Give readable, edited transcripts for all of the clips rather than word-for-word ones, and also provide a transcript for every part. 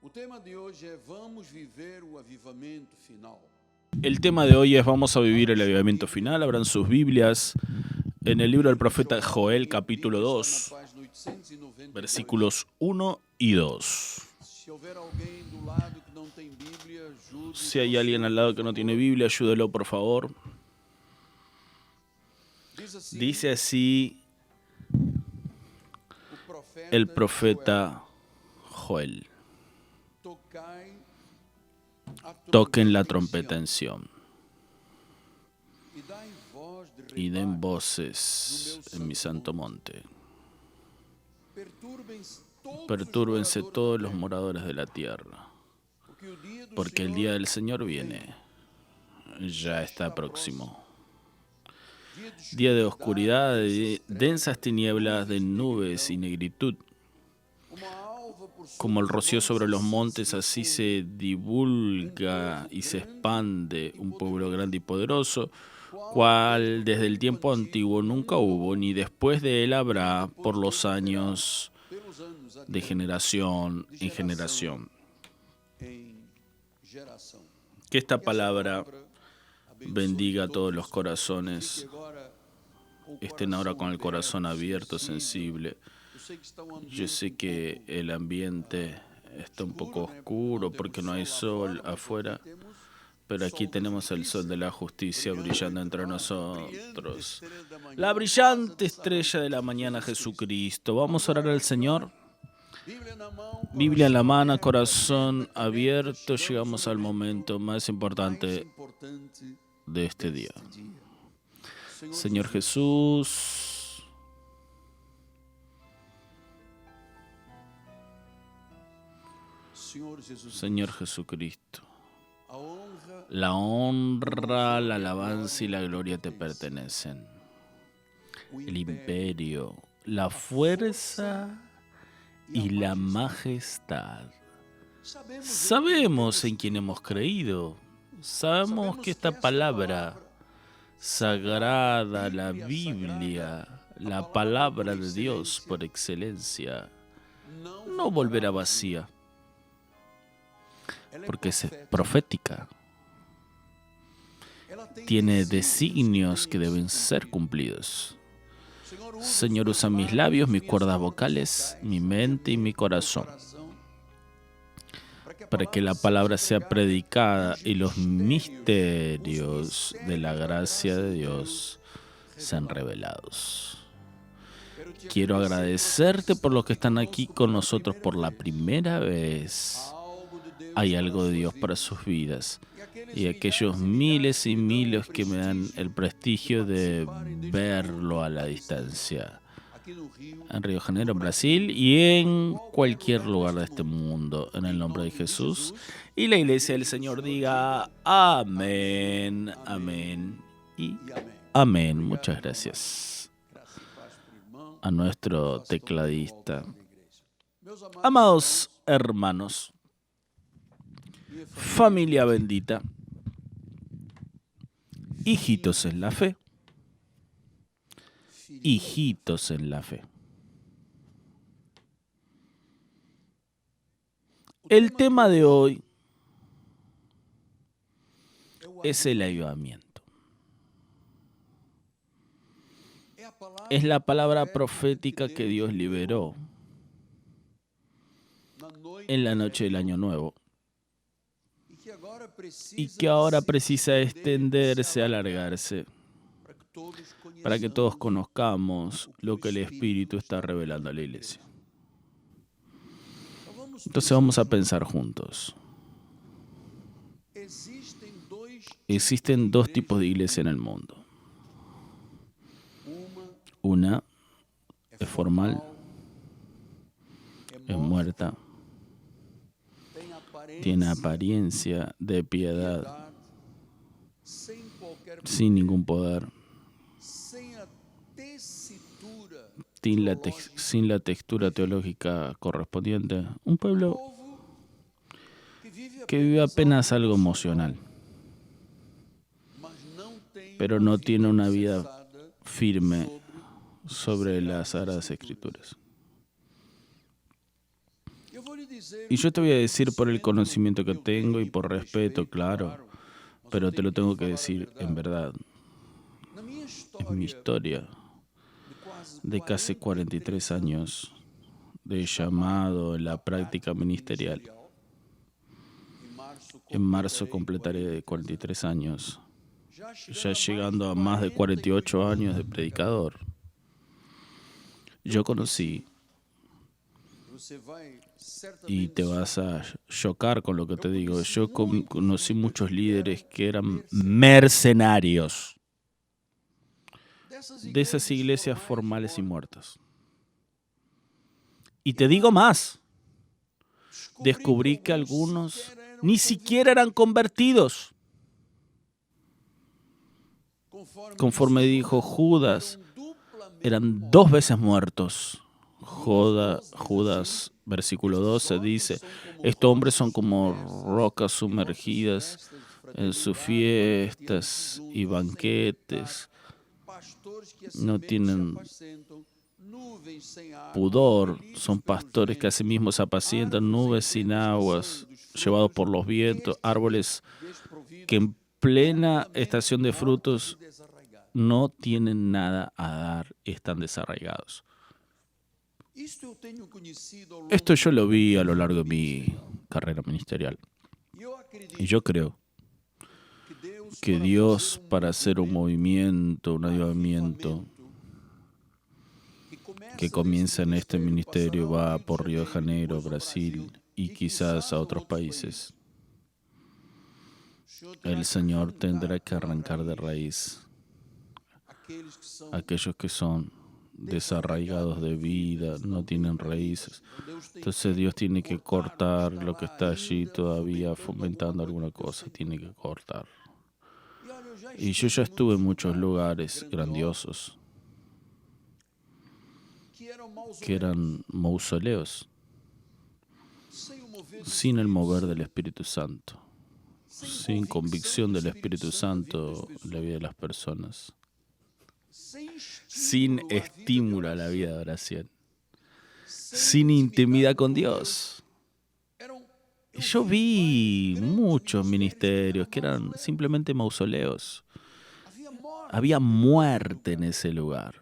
El tema de hoy es vamos a vivir el avivamiento final. Abran sus Biblias en el libro del profeta Joel, capítulo 2, versículos 1 y 2. Si hay alguien al lado que no tiene Biblia, ayúdelo por favor. Dice así el profeta Joel: toquen la trompeta en Sión y den voces en mi santo monte. Pertúrbense todos los moradores de la tierra, porque el día del Señor viene, ya está próximo. Día de oscuridad, de densas tinieblas, de nubes y negritud. Como el rocío sobre los montes, así se divulga y se expande un pueblo grande y poderoso, cual desde el tiempo antiguo nunca hubo, ni después de él habrá, por los años de generación en generación. Que esta palabra bendiga a todos los corazones. Estén ahora con el corazón abierto, sensible. Yo sé que el ambiente está un poco oscuro porque no hay sol afuera, pero aquí tenemos el sol de la justicia brillando entre nosotros. La brillante estrella de la mañana, Jesucristo. Vamos a orar al Señor. Biblia en la mano, corazón abierto. Llegamos al momento más importante de este día. Señor Jesús, Señor Jesucristo, la honra, la alabanza y la gloria te pertenecen. El imperio, la fuerza y la majestad. Sabemos en quién hemos creído. Sabemos que esta palabra sagrada, la Biblia, la palabra de Dios por excelencia, no volverá vacía, porque es profética. Tiene designios que deben ser cumplidos. Señor, usa mis labios, mis cuerdas vocales, mi mente y mi corazón, para que la palabra sea predicada y los misterios de la gracia de Dios sean revelados. Quiero agradecerte por los que están aquí con nosotros por la primera vez. Hay algo de Dios para sus vidas. Y aquellos miles y miles que me dan el prestigio de verlo a la distancia. En Río de Janeiro, en Brasil y en cualquier lugar de este mundo, en el nombre de Jesús. Y la iglesia del Señor diga amén, amén y amén. Muchas gracias a nuestro tecladista. Amados hermanos, familia bendita, hijitos en la fe. Hijitos en la fe. El tema de hoy es el avivamiento. Es la palabra profética que Dios liberó en la noche del Año Nuevo y que ahora precisa extenderse, alargarse, para que todos conozcamos lo que el Espíritu está revelando a la iglesia. Entonces vamos a pensar juntos. Existen dos tipos de iglesia en el mundo. Una es formal, es muerta, tiene apariencia de piedad, sin ningún poder, sin la textura teológica correspondiente. Un pueblo que vive apenas algo emocional, pero no tiene una vida firme sobre las Sagradas Escrituras. Y yo te voy a decir por el conocimiento que tengo y por respeto, claro, pero te lo tengo que decir en verdad. En mi historia de casi 43 años de llamado en la práctica ministerial, en marzo completaré 43 años, ya llegando a más de 48 años de predicador. Yo conocí, y te vas a chocar con lo que te digo, yo conocí muchos líderes que eran mercenarios de esas iglesias formales y muertas. Y te digo más, descubrí que algunos ni siquiera eran convertidos. Conforme dijo Judas, eran 2 veces muertos. Judas, versículo 12, dice, estos hombres son como rocas sumergidas en sus fiestas y banquetes. No tienen pudor, son pastores que asimismo se apacientan, nubes sin aguas, llevados por los vientos, árboles que en plena estación de frutos no tienen nada a dar, están desarraigados. Esto yo lo vi a lo largo de mi carrera ministerial. Y yo creo que Dios, para hacer un movimiento, un avivamiento que comienza en este ministerio, va por Río de Janeiro, Brasil y quizás a otros países. El Señor tendrá que arrancar de raíz a aquellos que son desarraigados de vida, no tienen raíces. Entonces Dios tiene que cortar lo que está allí todavía fomentando alguna cosa, tiene que cortar. Y yo ya estuve en muchos lugares grandiosos que eran mausoleos sin el mover del Espíritu Santo, sin convicción del Espíritu Santo en la vida de las personas, sin estímulo a la vida de oración, sin intimidad con Dios. Yo vi muchos ministerios que eran simplemente mausoleos. Había muerte en ese lugar.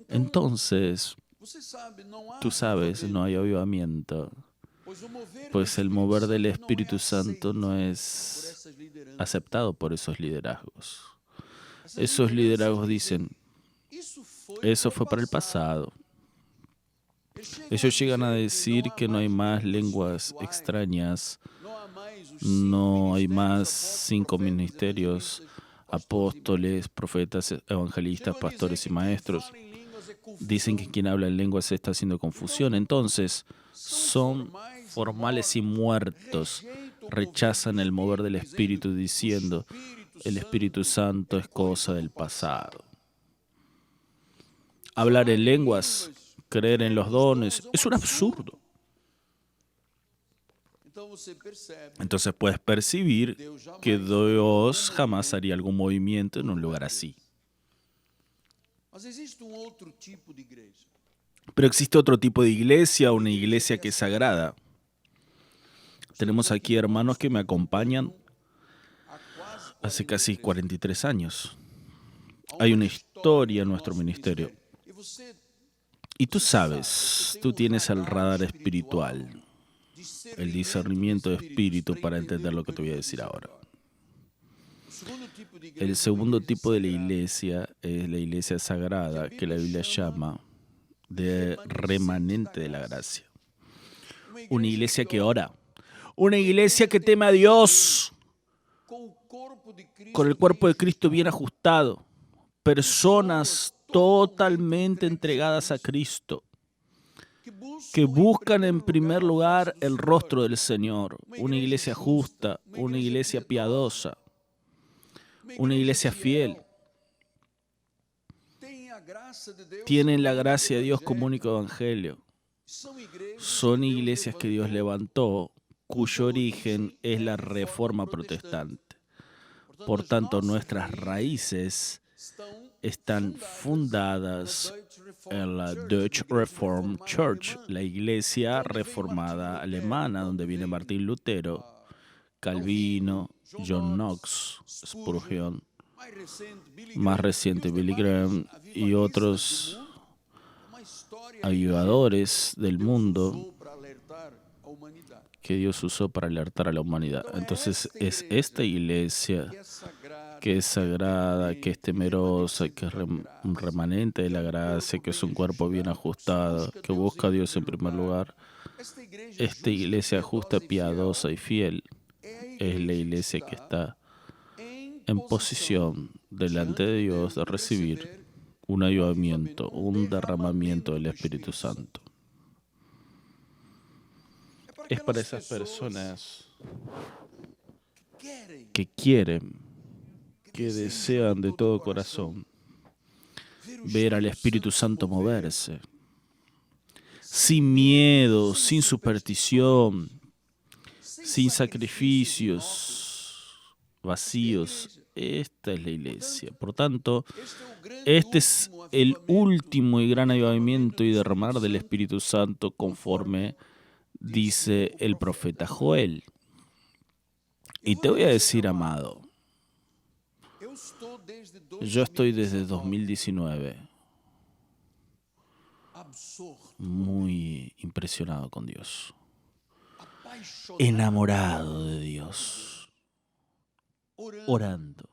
Entonces, tú sabes, no hay avivamiento, pues el mover del Espíritu Santo no es aceptado por esos liderazgos. Esos liderazgos dicen, eso fue para el pasado. Ellos llegan a decir que no hay más lenguas extrañas, no hay más 5 ministerios, apóstoles, profetas, evangelistas, pastores y maestros. Dicen que quien habla en lenguas está haciendo confusión. Entonces, son formales y muertos. Rechazan el mover del Espíritu diciendo, el Espíritu Santo es cosa del pasado. Hablar en lenguas, creer en los dones, es un absurdo. Entonces puedes percibir que Dios jamás haría algún movimiento en un lugar así. Pero existe otro tipo de iglesia, una iglesia que es sagrada. Tenemos aquí hermanos que me acompañan hace casi 43 años. Hay una historia en nuestro ministerio. Y tú sabes, tú tienes el radar espiritual, el discernimiento de espíritu para entender lo que te voy a decir ahora. El segundo tipo de la iglesia es la iglesia sagrada, que la Biblia llama de remanente de la gracia. Una iglesia que ora, una iglesia que teme a Dios, con el cuerpo de Cristo bien ajustado, personas totalmente entregadas a Cristo, que buscan en primer lugar el rostro del Señor, una iglesia justa, una iglesia piadosa, una iglesia fiel. Tienen la gracia de Dios como único evangelio. Son iglesias que Dios levantó, cuyo origen es la Reforma Protestante. Por tanto, nuestras raíces están fundadas en la Deutsche Reformed Church, la iglesia reformada alemana, donde viene Martín Lutero, Calvino, John Knox, Spurgeon, más reciente Billy Graham y otros avivadores del mundo que Dios usó para alertar a la humanidad. Entonces es esta iglesia que es sagrada, que es temerosa, que es un remanente de la gracia, que es un cuerpo bien ajustado, que busca a Dios en primer lugar. Esta iglesia justa, piadosa y fiel es la iglesia que está en posición delante de Dios de recibir un avivamiento, un derramamiento del Espíritu Santo. Es para esas personas que quieren, que desean de todo corazón ver al Espíritu Santo moverse, sin miedo, sin superstición, sin sacrificios vacíos. Esta es la iglesia. Por tanto, este es el último y gran avivamiento y derramar del Espíritu Santo conforme dice el profeta Joel. Y te voy a decir, amado, yo estoy desde 2019 muy impresionado con Dios, enamorado de Dios, orando,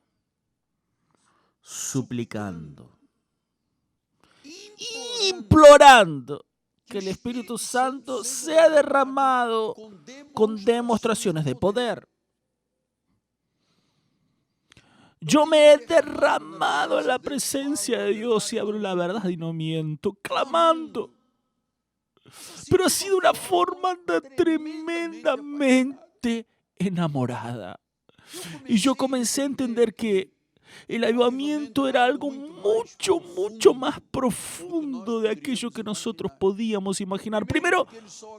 suplicando, implorando que el Espíritu Santo sea derramado con demostraciones de poder. Yo me he derramado en la presencia de Dios y hablo la verdad y no miento, clamando. Pero ha sido una forma tremendamente enamorada. Y yo comencé a entender que el avivamiento era algo mucho, mucho más profundo de aquello que nosotros podíamos imaginar. Primero,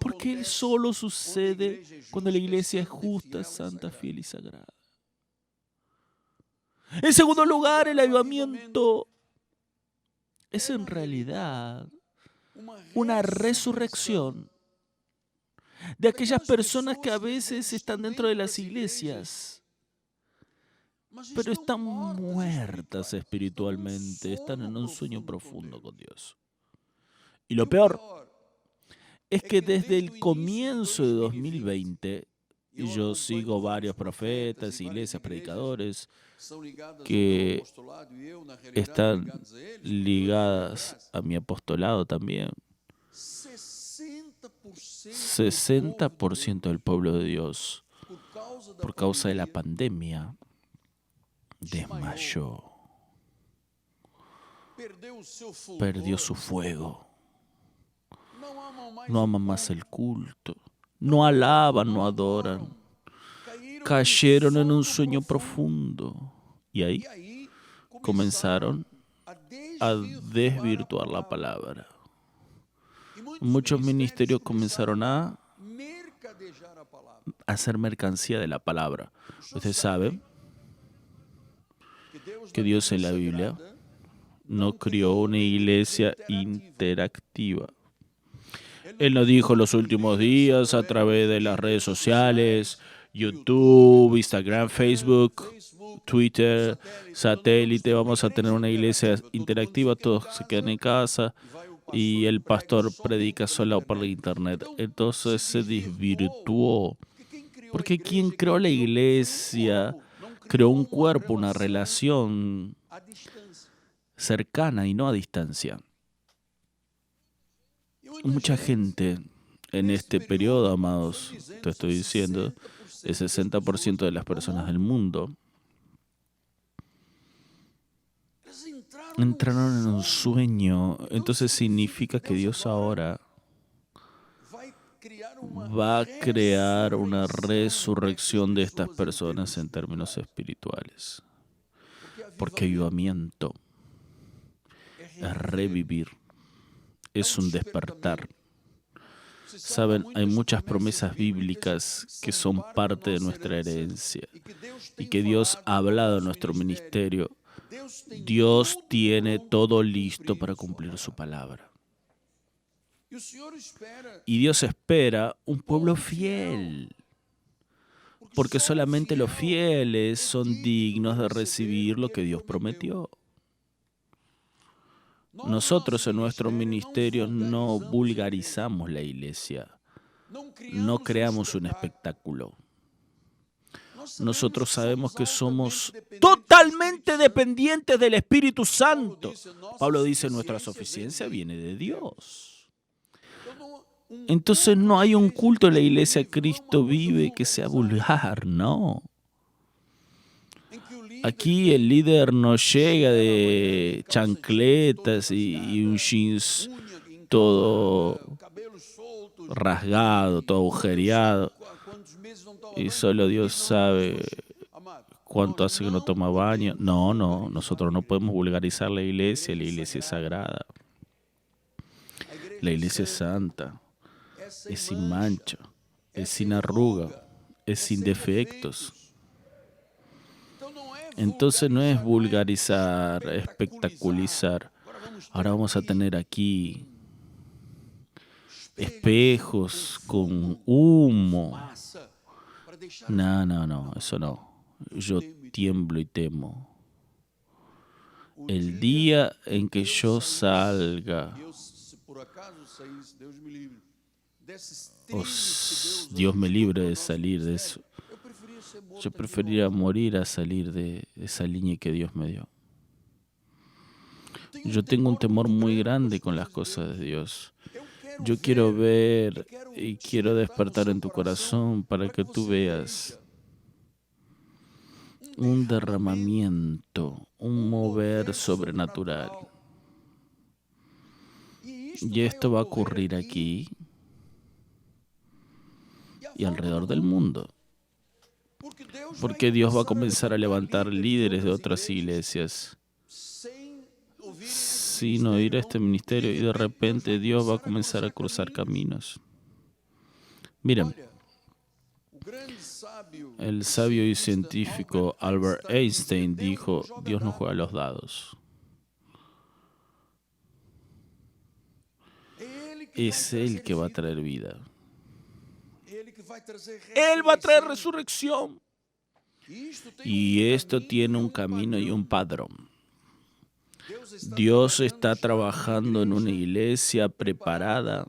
porque Él solo sucede cuando la iglesia es justa, santa, fiel y sagrada. En segundo lugar, el avivamiento es en realidad una resurrección de aquellas personas que a veces están dentro de las iglesias, pero están muertas espiritualmente, están en un sueño profundo con Dios. Y lo peor es que desde el comienzo de 2020, yo sigo varios profetas, iglesias, predicadores que están ligadas a mi apostolado también. 60% del pueblo de Dios, por causa de la pandemia, desmayó, perdió su fuego, no aman más el culto, no alaban, no adoran, cayeron en un sueño profundo y ahí comenzaron a desvirtuar la palabra. Muchos ministerios comenzaron a hacer mercancía de la palabra. Usted sabe que Dios en la Biblia no crió una iglesia interactiva. Él nos dijo en los últimos días a través de las redes sociales, YouTube, Instagram, Facebook, Twitter, satélite, vamos a tener una iglesia interactiva, todos se quedan en casa y el pastor predica solo por la internet. Entonces se desvirtuó. Porque quien creó la iglesia creó un cuerpo, una relación cercana y no a distancia. Mucha gente en este periodo, amados, te estoy diciendo, el 60% de las personas del mundo entraron en un sueño. Entonces significa que Dios ahora va a crear una resurrección de estas personas en términos espirituales. Porque avivamiento es revivir, es un despertar. Saben, hay muchas promesas bíblicas que son parte de nuestra herencia y que Dios ha hablado en nuestro ministerio Dios tiene todo listo para cumplir su palabra. Y Dios espera un pueblo fiel, porque solamente los fieles son dignos de recibir lo que Dios prometió. Nosotros en nuestro ministerio no vulgarizamos la iglesia, no creamos un espectáculo. Nosotros sabemos que somos totalmente dependientes del Espíritu Santo. Pablo dice, nuestra suficiencia viene de Dios. Entonces no hay un culto en la iglesia Cristo vive que sea vulgar, no. Aquí el líder no llega de chancletas y un jeans todo rasgado, todo agujereado. Y solo Dios sabe cuánto hace que no toma baño. No, nosotros no podemos vulgarizar la iglesia es sagrada. La iglesia es santa, es sin mancha, es sin arruga, es sin defectos. Entonces no es vulgarizar, espectaculizar. Ahora vamos a tener aquí espejos con humo. No, eso no. Yo tiemblo y temo. El día en que yo salga, Dios me libre de salir de eso. Yo preferiría morir a salir de esa línea que Dios me dio. Yo tengo un temor muy grande con las cosas de Dios. Yo quiero ver y quiero despertar en tu corazón para que tú veas un derramamiento, un mover sobrenatural. Y esto va a ocurrir aquí y alrededor del mundo. Porque Dios va a comenzar a levantar líderes de otras iglesias sin oír este ministerio y de repente Dios va a comenzar a cruzar caminos. Miren, el sabio y científico Albert Einstein dijo, Dios no juega a los dados. Es Él que va a traer vida. Él va a traer resurrección. Y esto tiene un camino y un padrón. Dios está trabajando en una iglesia preparada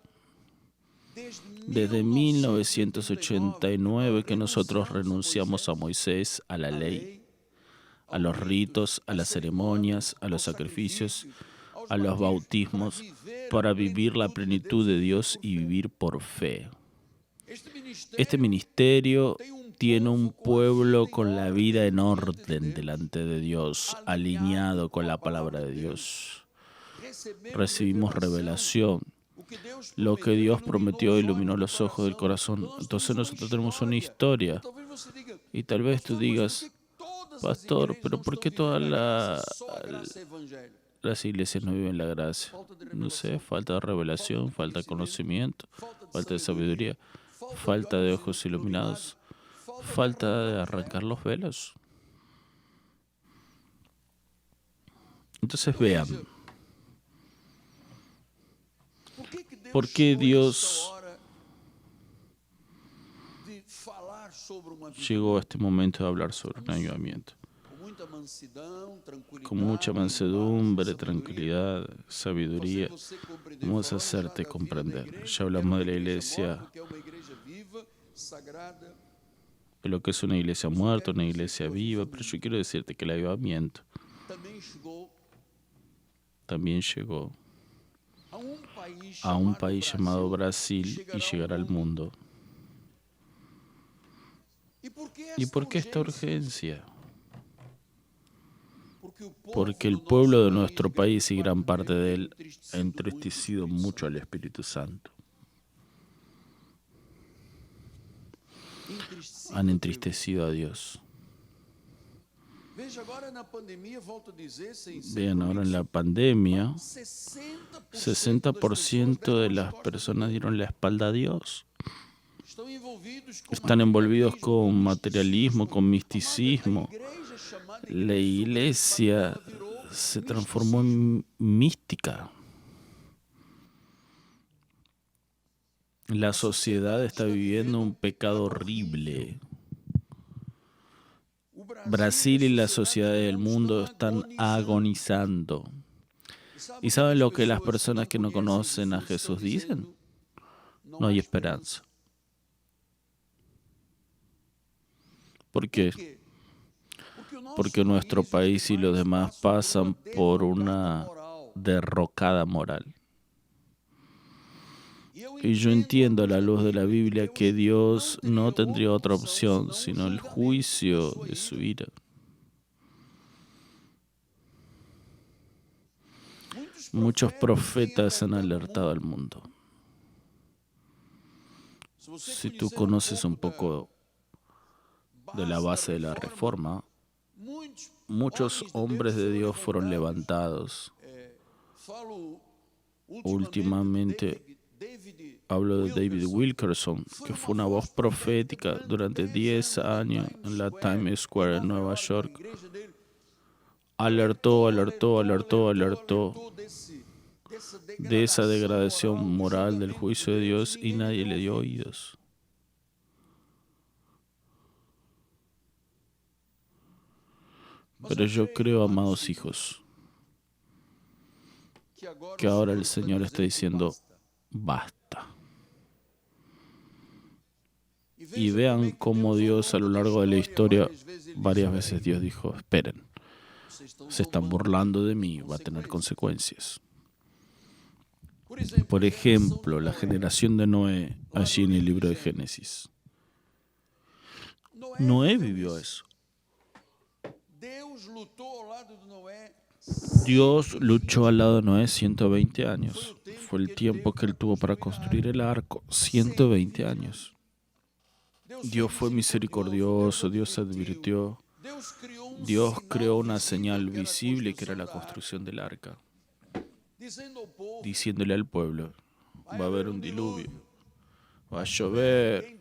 desde 1989 que nosotros renunciamos a Moisés, a la ley, a los ritos, a las ceremonias, a los sacrificios, a los bautismos, para vivir la plenitud de Dios y vivir por fe. Este ministerio tiene un pueblo con la vida en orden delante de Dios, alineado con la palabra de Dios. Recibimos revelación. Lo que Dios prometió iluminó los ojos del corazón. Entonces nosotros tenemos una historia. Y tal vez tú digas, pastor, pero ¿por qué todas las iglesias no viven la gracia? No sé, falta de revelación, falta de conocimiento, falta de sabiduría, falta de ojos iluminados, falta de arrancar los velos. Entonces vean, ¿por qué Dios llegó a este momento de hablar sobre un avivamiento? Con mucha mansedumbre, tranquilidad, sabiduría, vamos a hacerte comprender. Ya hablamos de la iglesia, de lo que es una iglesia muerta, una iglesia viva, pero yo quiero decirte que el avivamiento también llegó a un país llamado Brasil y llegará al mundo. ¿Y por qué esta urgencia? Porque el pueblo de nuestro país y gran parte de él ha entristecido mucho al Espíritu Santo. Han entristecido a Dios. Vean, ahora en la pandemia, 60% de las personas dieron la espalda a Dios. están envolvidos con materialismo, con misticismo. La iglesia se transformó en mística. La sociedad está viviendo un pecado horrible. Brasil y la sociedad del mundo están agonizando. ¿Y saben lo que las personas que no conocen a Jesús dicen? No hay esperanza. ¿Por qué? Porque nuestro país y los demás pasan por una derrocada moral. Y yo entiendo a la luz de la Biblia que Dios no tendría otra opción sino el juicio de su ira. Muchos profetas han alertado al mundo. Si tú conoces un poco de la base de la reforma, muchos hombres de Dios fueron levantados. Últimamente hablo de David Wilkerson, que fue una voz profética durante 10 años en la Times Square en Nueva York. Alertó de esa degradación moral del juicio de Dios y nadie le dio oídos. Pero yo creo, amados hijos, que ahora el Señor está diciendo, basta. Y vean cómo Dios a lo largo de la historia, varias veces Dios dijo, esperen, se están burlando de mí, va a tener consecuencias. Por ejemplo, la generación de Noé, allí en el libro de Génesis. Noé vivió eso. Dios luchó al lado de Noé 120 años. Fue el tiempo que él tuvo para construir el arco, 120 años. Dios fue misericordioso, Dios advirtió. Dios creó una señal visible que era la construcción del arca, diciéndole al pueblo, va a haber un diluvio, va a llover.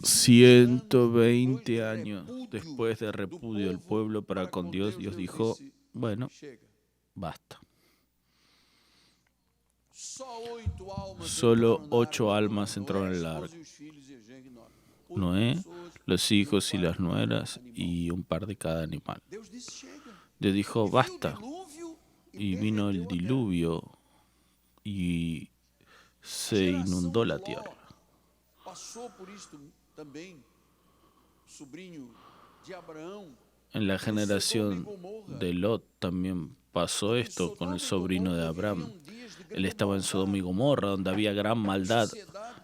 120 años después de repudio del pueblo para con Dios, Dios dijo, bueno, basta. Solo 8 almas entraron en el arca. Noé, los hijos y las nueras y un par de cada animal. Dios dijo, basta. Y vino el diluvio y se inundó la tierra. En la generación de Lot también pasó esto con el sobrino de Abraham. Él estaba en Sodoma y Gomorra, donde había gran maldad.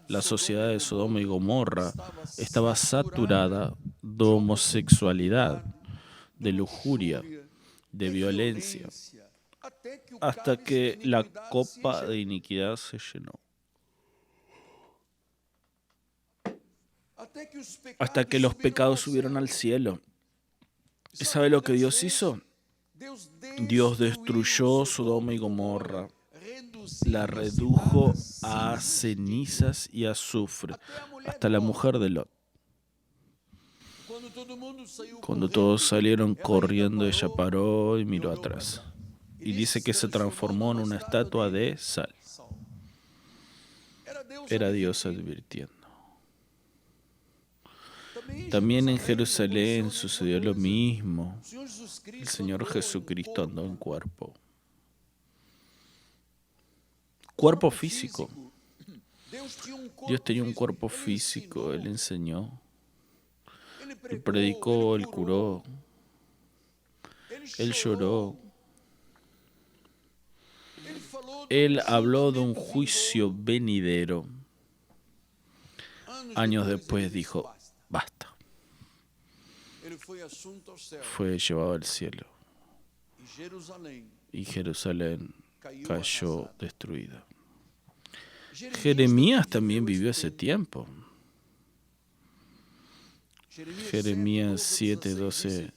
La sociedad de Sodoma y Gomorra estaba saturada de homosexualidad, de lujuria, de violencia, hasta que la copa de iniquidad se llenó. Hasta que los pecados subieron al cielo. ¿Y sabe lo que Dios hizo? Dios destruyó Sodoma y Gomorra, la redujo a cenizas y azufre, hasta la mujer de Lot. Cuando todos salieron corriendo, ella paró y miró atrás. Y dice que se transformó en una estatua de sal. Era Dios advirtiendo. También en Jerusalén sucedió lo mismo. El Señor Jesucristo andó en cuerpo. Cuerpo físico. Dios tenía un cuerpo físico. Él enseñó. Él predicó, Él curó. Él lloró. Él habló de un juicio venidero. Años después dijo, basta. Fue llevado al cielo. Y Jerusalén cayó destruida. Jeremías también vivió ese tiempo. Jeremías 7:12.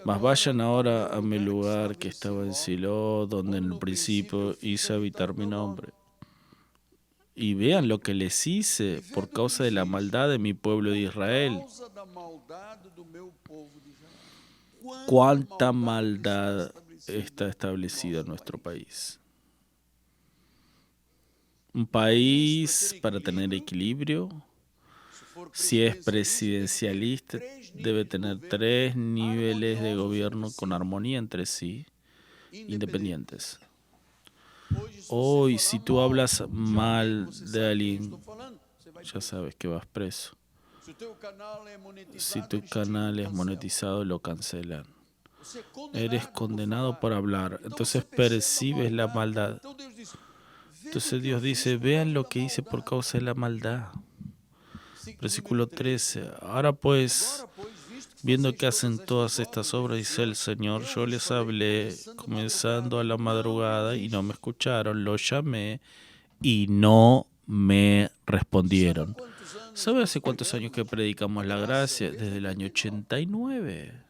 Mas vayan ahora a mi lugar que estaba en Silo, donde en el principio hice habitar mi nombre. Y vean lo que les hice por causa de la maldad de mi pueblo de Israel. Cuánta maldad está establecida en nuestro país. Un país para tener equilibrio, si es presidencialista, debe tener 3 niveles de gobierno con armonía entre sí, independientes. Hoy, si tú hablas mal de alguien, ya sabes que vas preso. Si tu canal es monetizado, lo cancelan. Eres condenado por hablar. Entonces percibes la maldad. Entonces Dios dice, vean lo que hice por causa de la maldad. Versículo 13. Ahora pues, viendo que hacen todas estas obras, dice el Señor, yo les hablé comenzando a la madrugada y no me escucharon. Los llamé y no me respondieron. ¿Sabe hace cuántos años que predicamos la gracia? Desde el año 89.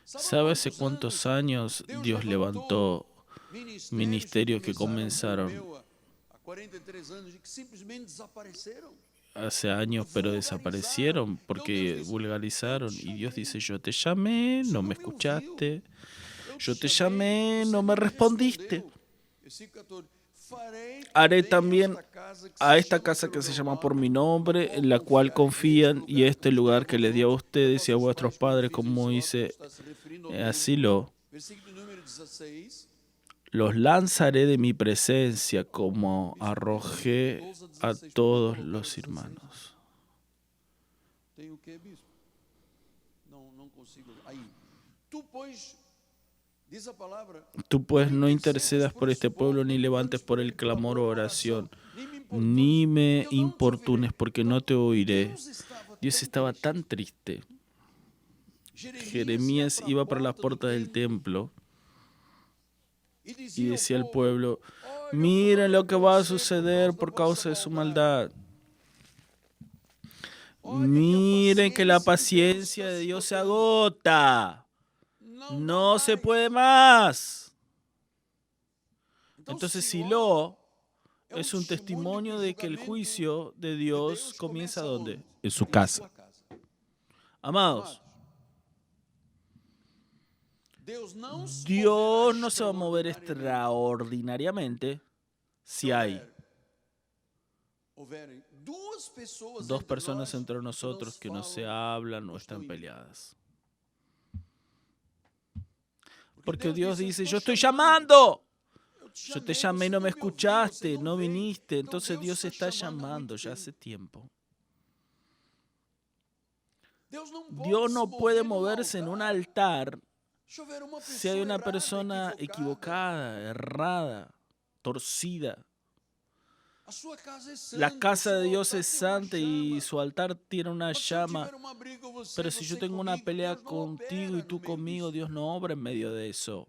¿Sabe hace cuántos años Dios levantó ministerios que comenzaron hace años pero desaparecieron porque vulgarizaron? Y Dios dice, yo te llamé, no me escuchaste. Yo te llamé, no me respondiste. Haré también a esta casa que se llama por mi nombre, en la cual confían, y este lugar que les di a ustedes y a vuestros padres, como dice, así los lanzaré de mi presencia como arrojé a todos los hermanos. Tú pues no intercedas por este pueblo, ni levantes por el clamor o oración, ni me importunes, porque no te oiré. Dios estaba tan triste. Jeremías iba para las puertas del templo y decía al pueblo, miren lo que va a suceder por causa de su maldad. Miren que la paciencia de Dios se agota. No se puede más. Entonces Silo es un testimonio de que el juicio de Dios comienza ¿dónde? En su casa. Amados, Dios no se va a mover extraordinariamente si hay 2 personas entre nosotros que no se hablan o están peleadas. Porque Dios dice, yo estoy llamando. Yo te llamé y no me escuchaste, no viniste. Entonces Dios está llamando ya hace tiempo. Dios no puede moverse en un altar si hay una persona equivocada, errada, torcida. La casa de Dios es santa y su altar tiene una llama. Pero si yo tengo una pelea contigo y tú conmigo, Dios no obra en medio de eso.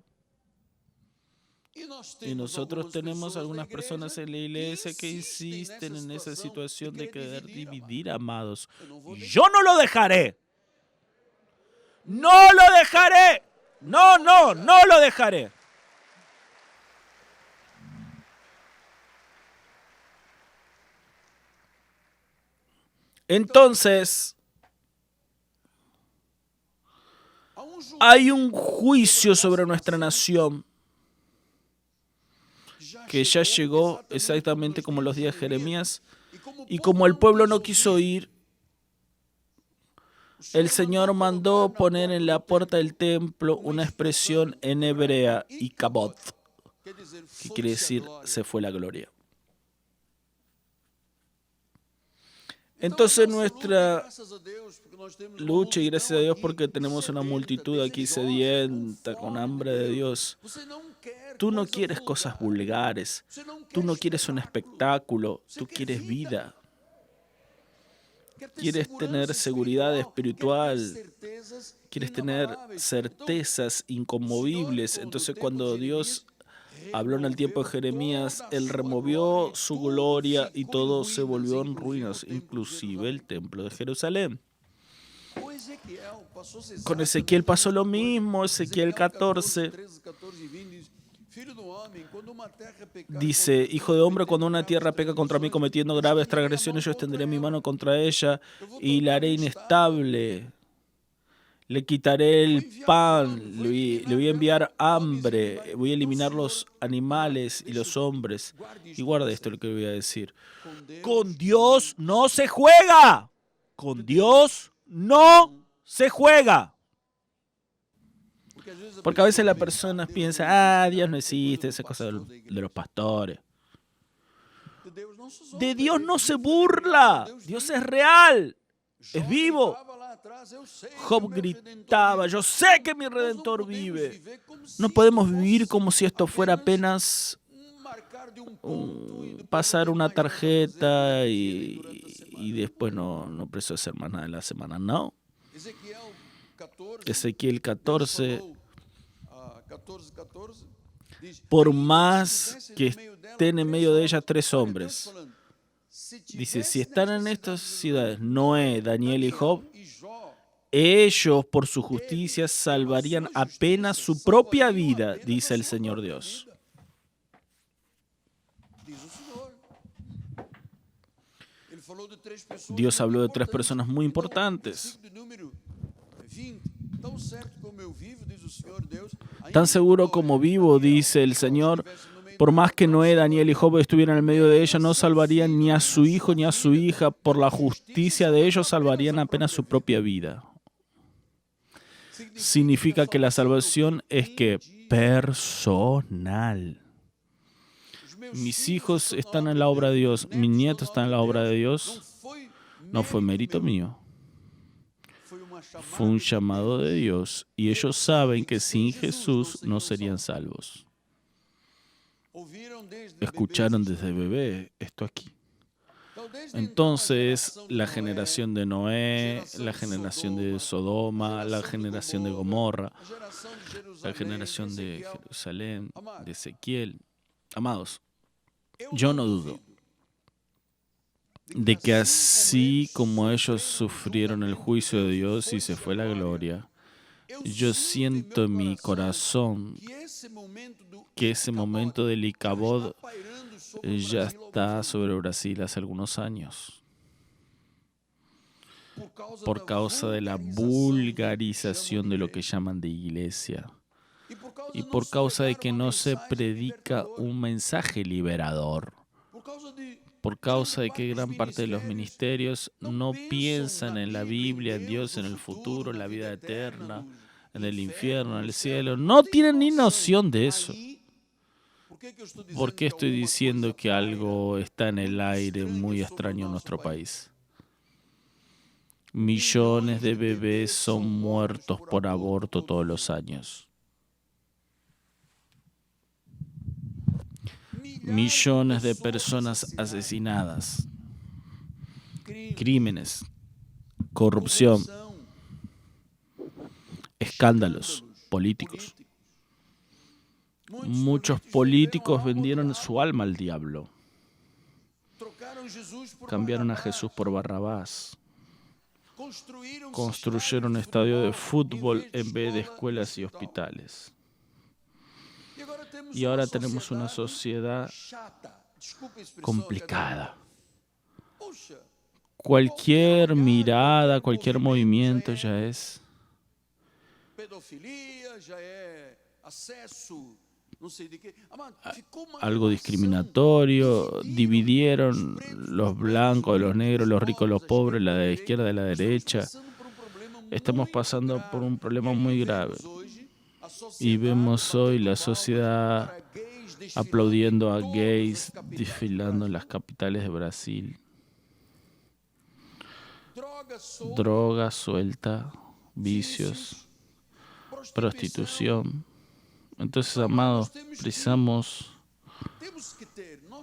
Y nosotros tenemos algunas personas en la iglesia que insisten en esa situación de querer dividir, amados. Y yo no lo dejaré. No lo dejaré. No lo dejaré. Entonces, hay un juicio sobre nuestra nación que ya llegó exactamente como los días de Jeremías, y como el pueblo no quiso ir, el Señor mandó poner en la puerta del templo una expresión en hebrea, ikabod, que quiere decir se fue la gloria. Entonces nuestra lucha, y gracias a Dios porque tenemos una multitud aquí sedienta, con hambre de Dios. Tú no quieres cosas vulgares, tú no quieres un espectáculo, tú quieres vida. Quieres tener seguridad espiritual, quieres tener certezas inconmovibles. Entonces cuando Dios habló en el tiempo de Jeremías, Él removió su gloria y todo se volvió en ruinas, inclusive el templo de Jerusalén. Con Ezequiel pasó lo mismo, Ezequiel 14. Dice, hijo de hombre, cuando una tierra peca contra mí cometiendo graves transgresiones, yo extenderé mi mano contra ella y la haré inestable. Le quitaré el pan, le voy a enviar hambre, voy a eliminar los animales y los hombres. Y guarda esto lo que voy a decir. Con Dios no se juega. Con Dios no se juega. Porque a veces la persona piensa, Dios no existe, esa cosa de los pastores. De Dios no se burla. Dios es real, es vivo. Job gritaba, yo sé que mi Redentor vive. No podemos vivir como si esto fuera apenas pasar una tarjeta y después no preciso hacer más nada en la semana. No. Ezequiel 14. Por más que estén en medio de ellas 3 hombres. Dice, si están en estas ciudades Noé, Daniel y Job, ellos por su justicia salvarían apenas su propia vida, dice el Señor Dios. Dios habló de 3 personas muy importantes. Tan seguro como vivo, dice el Señor, por más que Noé, Daniel y Job estuvieran en medio de ella, no salvarían ni a su hijo ni a su hija. Por la justicia de ellos salvarían apenas su propia vida. Significa que la salvación es que personal. Mis hijos están en la obra de Dios, mis nietos están en la obra de Dios. No fue mérito mío. Fue un llamado de Dios y ellos saben que sin Jesús no serían salvos. Escucharon desde bebé esto aquí. Entonces, la generación de Noé, la generación de Sodoma, la generación de Gomorra, la generación de Jerusalén, de Ezequiel. Amados, yo no dudo de que así como ellos sufrieron el juicio de Dios y se fue la gloria, yo siento en mi corazón que ese momento del Icabod ya está sobre Brasil hace algunos años. Por causa de la vulgarización de lo que llaman de iglesia. Y por causa de que no se predica un mensaje liberador. Por causa de que gran parte de los ministerios no piensan en la Biblia, en Dios, en el futuro, en la vida eterna, en el infierno, en el cielo. No tienen ni noción de eso. ¿Por qué estoy diciendo que algo está en el aire muy extraño en nuestro país? Millones de bebés son muertos por aborto todos los años. Millones de personas asesinadas. Crímenes, corrupción, escándalos políticos. Muchos políticos vendieron su alma al diablo. Cambiaron a Jesús por Barrabás. Construyeron un estadio de fútbol en vez de escuelas y hospitales. Y ahora tenemos una sociedad complicada. Cualquier mirada, cualquier movimiento ya es algo discriminatorio. Dividieron los blancos de los negros, los ricos de los pobres, la de la izquierda de la derecha. Estamos pasando por un problema muy grave. Y vemos hoy la sociedad aplaudiendo a gays desfilando en las capitales de Brasil. Droga suelta, vicios, prostitución. Entonces, amados, precisamos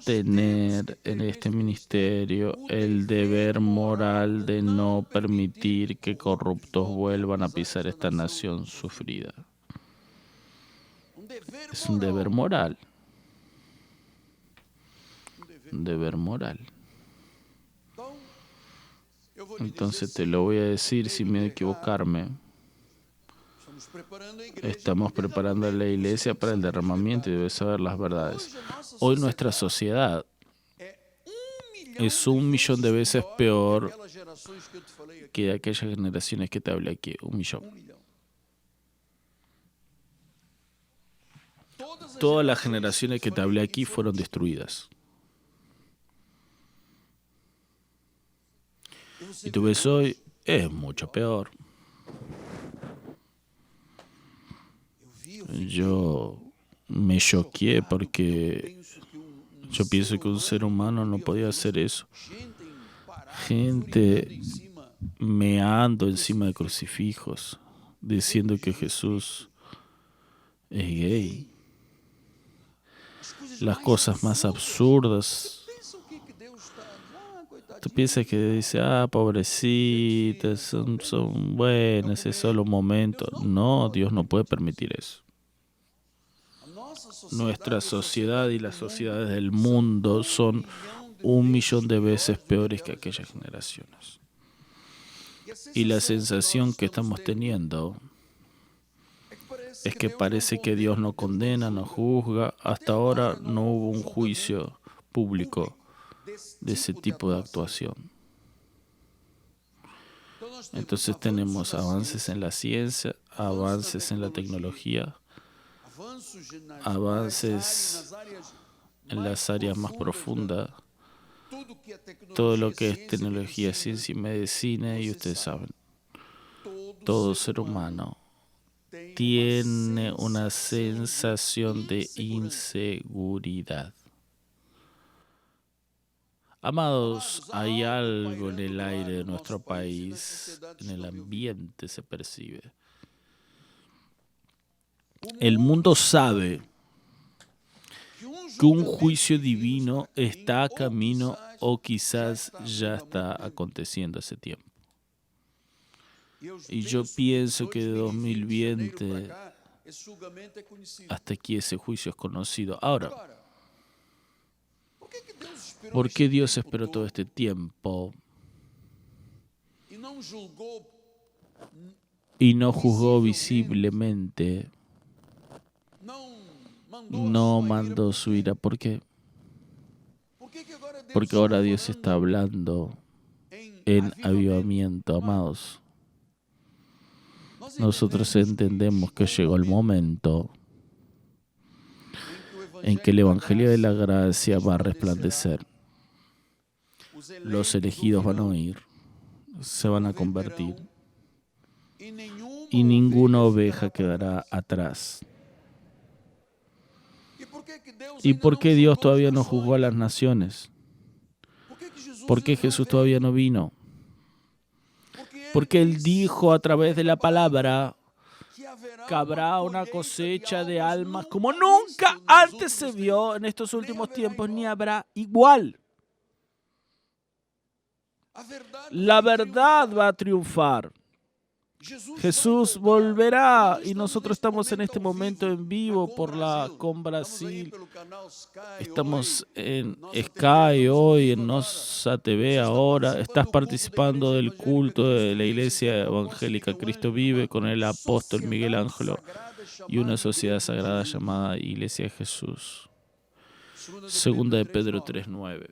tener en este ministerio el deber moral de no permitir que corruptos vuelvan a pisar esta nación sufrida. Es un deber moral. Un deber moral. Entonces te lo voy a decir sin miedo a equivocarme. Estamos preparando a la iglesia para el derramamiento y debe saber las verdades. Hoy nuestra sociedad es 1.000.000 de veces peor que de aquellas generaciones que te hablé aquí. 1.000.000. Todas las generaciones que te hablé aquí fueron destruidas. Y tú ves hoy, es mucho peor. Yo me choqué porque yo pienso que un ser humano no podía hacer eso. Gente meando encima de crucifijos, diciendo que Jesús es gay. Las cosas más absurdas. Tú piensas que dice, pobrecitas, son buenas, es solo un momento. No, Dios no puede permitir eso. Nuestra sociedad y las sociedades del mundo son 1.000.000 de veces peores que aquellas generaciones. Y la sensación que estamos teniendo es que parece que Dios no condena, no juzga. Hasta ahora no hubo un juicio público de ese tipo de actuación. Entonces tenemos avances en la ciencia, avances en la tecnología, avances en las áreas más profundas, todo lo que es tecnología, ciencia y medicina, y ustedes saben, todo ser humano tiene una sensación de inseguridad. Amados, hay algo en el aire de nuestro país, en el ambiente se percibe. El mundo sabe que un juicio divino está a camino o quizás ya está aconteciendo hace tiempo. Y yo pienso que de 2020 hasta aquí ese juicio es conocido. Ahora, ¿por qué Dios esperó todo este tiempo y no juzgó visiblemente? No mandó su ira. ¿Por qué? Porque ahora Dios está hablando en avivamiento, amados. Nosotros entendemos que llegó el momento en que el Evangelio de la Gracia va a resplandecer. Los elegidos van a oír, se van a convertir y ninguna oveja quedará atrás. ¿Y por qué Dios todavía no juzgó a las naciones? ¿Por qué Jesús todavía no vino? Porque Él dijo a través de la palabra que habrá una cosecha de almas como nunca antes se vio en estos últimos tiempos, ni habrá igual. La verdad va a triunfar. Jesús volverá y nosotros estamos en este momento en vivo con Brasil. Estamos en Sky hoy, en Nossa TV ahora. Estás participando del culto de la Iglesia Evangélica Cristo Vive con el apóstol Miguel Ángelo y una sociedad sagrada llamada Iglesia de Jesús. Segunda de Pedro 3:9.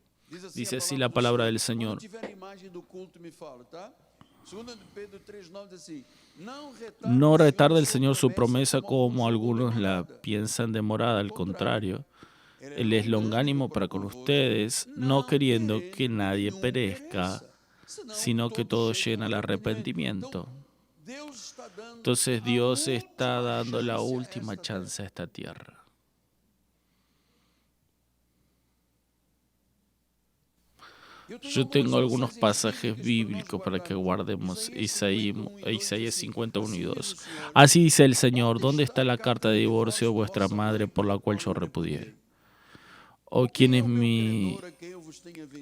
Dice así la palabra del Señor. No retarda el Señor su promesa como algunos la piensan demorada, al contrario. Él es longánimo para con ustedes, no queriendo que nadie perezca, sino que todos lleguen al arrepentimiento. Entonces Dios está dando la última chance a esta tierra. Yo tengo algunos pasajes bíblicos para que guardemos. Isaías 51 y 2. Así dice el Señor: ¿dónde está la carta de divorcio de vuestra madre por la cual yo repudié? ¿O quién es mi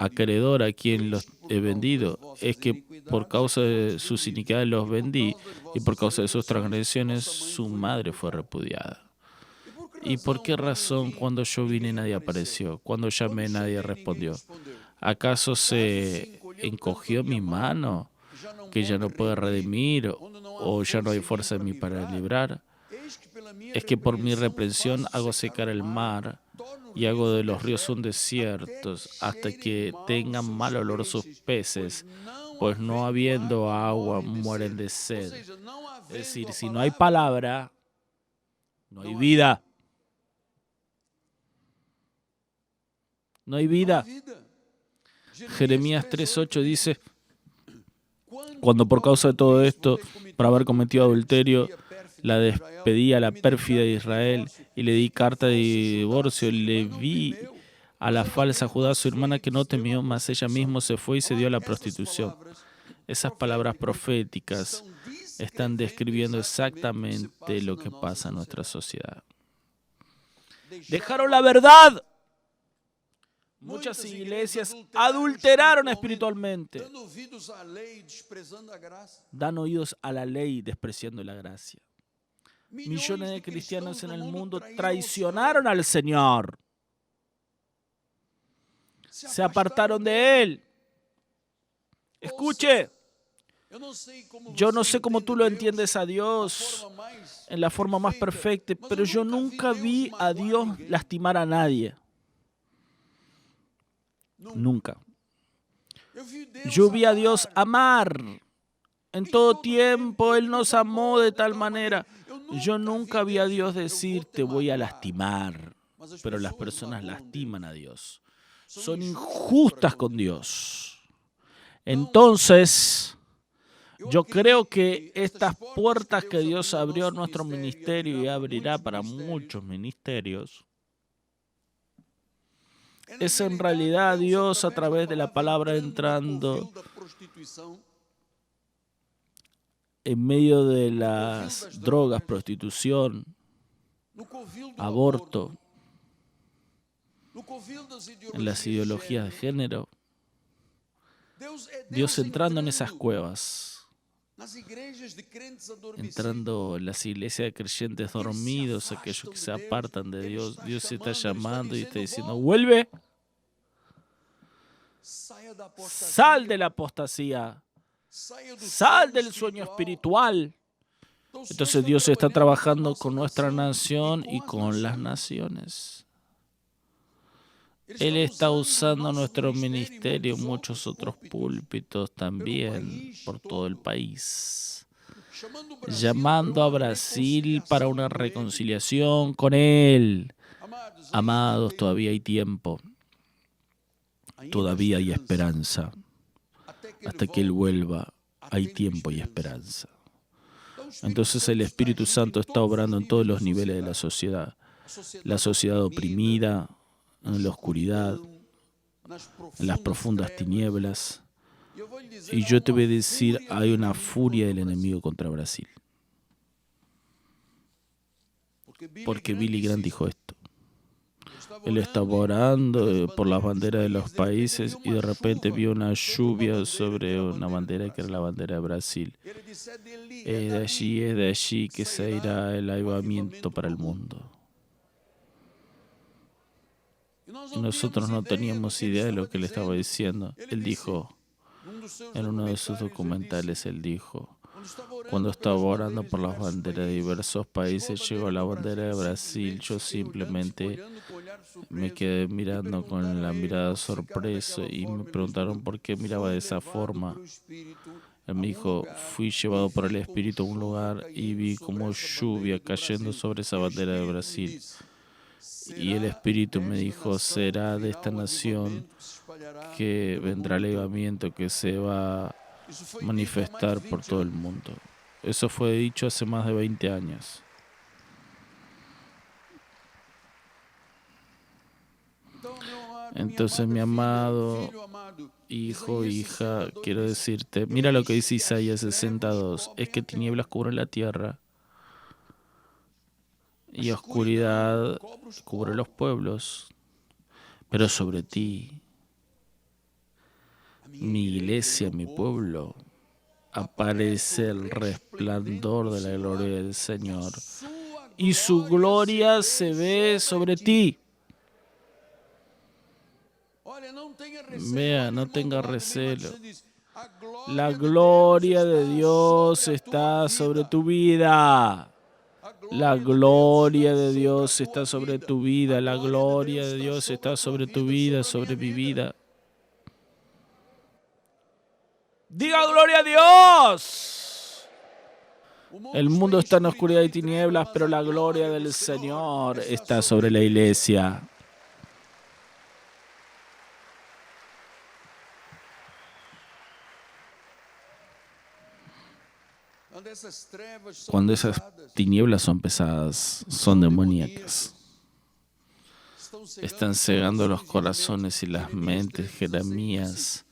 acreedor a quien los he vendido? Es que por causa de sus iniquidades los vendí, y por causa de sus transgresiones su madre fue repudiada. ¿Y por qué razón cuando yo vine nadie apareció? Cuando llamé nadie respondió. ¿Acaso se encogió mi mano, que ya no puede redimir? o ya no hay fuerza en mí para librar, es que por mi reprensión hago secar el mar y hago de los ríos un desiertos hasta que tengan mal olor sus peces, pues no habiendo agua mueren de sed. Es decir, si no hay palabra, no hay vida. No hay vida. Jeremías 3:8 dice: cuando por causa de todo esto, por haber cometido adulterio, la despedí a la pérfida de Israel y le di carta de divorcio, le vi a la falsa Judá, su hermana, que no temió, mas ella misma se fue y se dio a la prostitución. Esas palabras proféticas están describiendo exactamente lo que pasa en nuestra sociedad. Dejaron la verdad. Muchas iglesias adulteraron espiritualmente. Dan oídos a la ley despreciando la gracia. Millones de cristianos en el mundo traicionaron al Señor. Se apartaron de Él. Escuche, yo no sé cómo tú lo entiendes a Dios en la forma más perfecta, pero yo nunca vi a Dios lastimar a nadie. Nunca. Yo vi a Dios amar. En todo tiempo Él nos amó de tal manera. Yo nunca vi a Dios decir, te voy a lastimar. Pero las personas lastiman a Dios. Son injustas con Dios. Entonces, yo creo que estas puertas que Dios abrió a nuestro ministerio y abrirá para muchos ministerios, es en realidad Dios a través de la palabra entrando en medio de las drogas, prostitución, aborto, en las ideologías de género. Dios entrando en esas cuevas, entrando en las iglesias de creyentes dormidos, aquellos que se apartan de Dios. Dios se está llamando y está diciendo, vuelve, sal de la apostasía, sal del sueño espiritual. Entonces Dios está trabajando con nuestra nación y con las naciones. Él está usando nuestro ministerio, muchos otros púlpitos también por todo el país, llamando a Brasil para una reconciliación con Él. Amados, todavía hay tiempo, todavía hay esperanza. Hasta que Él vuelva, hay tiempo y esperanza. Entonces el Espíritu Santo está obrando en todos los niveles de la sociedad oprimida, en la oscuridad, en las profundas tinieblas. Y yo te voy a decir, hay una furia del enemigo contra Brasil. Porque Billy Graham dijo esto. Él estaba orando por las banderas de los países y de repente vio una lluvia sobre una bandera que era la bandera de Brasil. Es de allí que se irá el avivamiento para el mundo. Y nosotros no teníamos idea de lo que él estaba diciendo. Él dijo, en uno de sus documentales, él dijo, cuando estaba orando por las banderas de diversos países, llegó la bandera de Brasil. Yo simplemente me quedé mirando con la mirada sorpresa y me preguntaron por qué miraba de esa forma. Él me dijo, fui llevado por el Espíritu a un lugar y vi como lluvia cayendo sobre esa bandera de Brasil. Y el Espíritu me dijo, será de esta nación que vendrá el avivamiento que se va a manifestar por todo el mundo. Eso fue dicho hace más de 20 años. Entonces, mi amado hijo, hija, quiero decirte, mira lo que dice Isaías 62, es que tinieblas cubren la tierra y oscuridad cubre los pueblos, pero sobre ti, mi iglesia, mi pueblo, aparece el resplandor de la gloria del Señor y su gloria se ve sobre ti. Vea, no tenga recelo. La gloria de Dios está sobre tu vida. La gloria de Dios está sobre tu vida. La gloria de Dios está sobre tu vida, sobre mi vida. Diga gloria a Dios. El mundo está en oscuridad y tinieblas, pero la gloria del Señor está sobre la iglesia. Cuando esas tinieblas son pesadas, son demoníacas. Están cegando los corazones y las mentes. Jeremías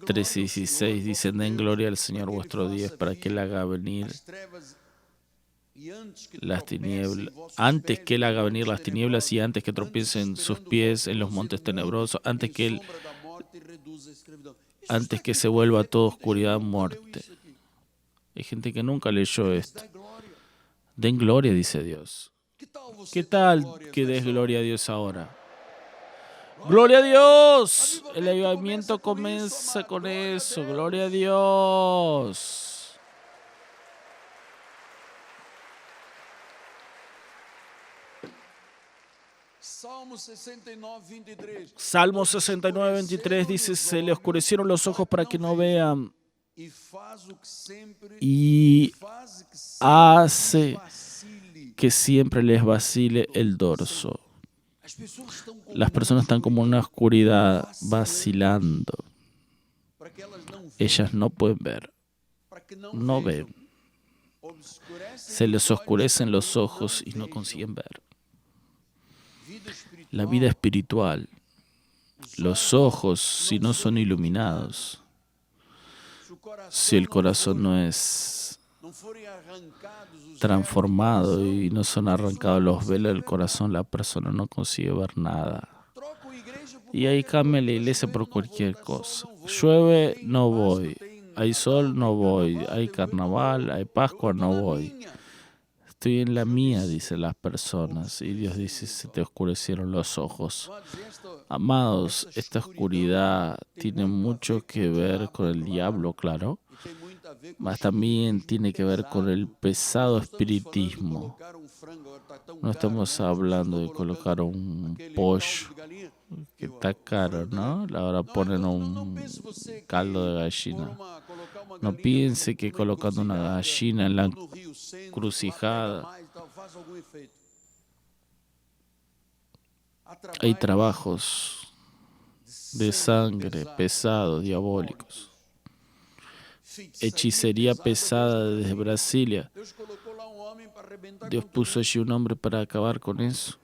13:16 dice: den gloria al Señor vuestro Dios para que Él haga venir las tinieblas, antes que Él haga venir las tinieblas y antes que tropiecen sus pies en los montes tenebrosos, antes que se vuelva toda oscuridad, muerte. Hay gente que nunca leyó esto. Den gloria, dice Dios. ¿Qué tal que des gloria a Dios ahora? ¡Gloria a Dios! El avivamiento comienza con eso. ¡Gloria a Dios! Salmo 69:23 dice: se le oscurecieron los ojos para que no vean, y hace que siempre les vacile el dorso. Las personas están como en una oscuridad, vacilando. Ellas no pueden ver, no ven. Se les oscurecen los ojos y no consiguen ver. La vida espiritual, los ojos, si no son iluminados, si el corazón no es transformado y no son arrancados los velos del corazón, la persona no consigue ver nada. Y ahí cambia la iglesia por cualquier cosa. Llueve, no voy. Hay sol, no voy. Hay carnaval, hay Pascua, no voy. Estoy en la mía, dicen las personas. Y Dios dice: se te oscurecieron los ojos. Amados, esta oscuridad tiene mucho que ver con el diablo, claro. Mas también tiene que ver con el pesado espiritismo. No estamos hablando de colocar un pollo, que está caro, ¿no? Ahora ponen un caldo de gallina. No piense que colocando una gallina en la encrucijada. Hay trabajos de sangre pesados, diabólicos. Hechicería pesada desde Brasilia. Dios puso allí un hombre para acabar con eso.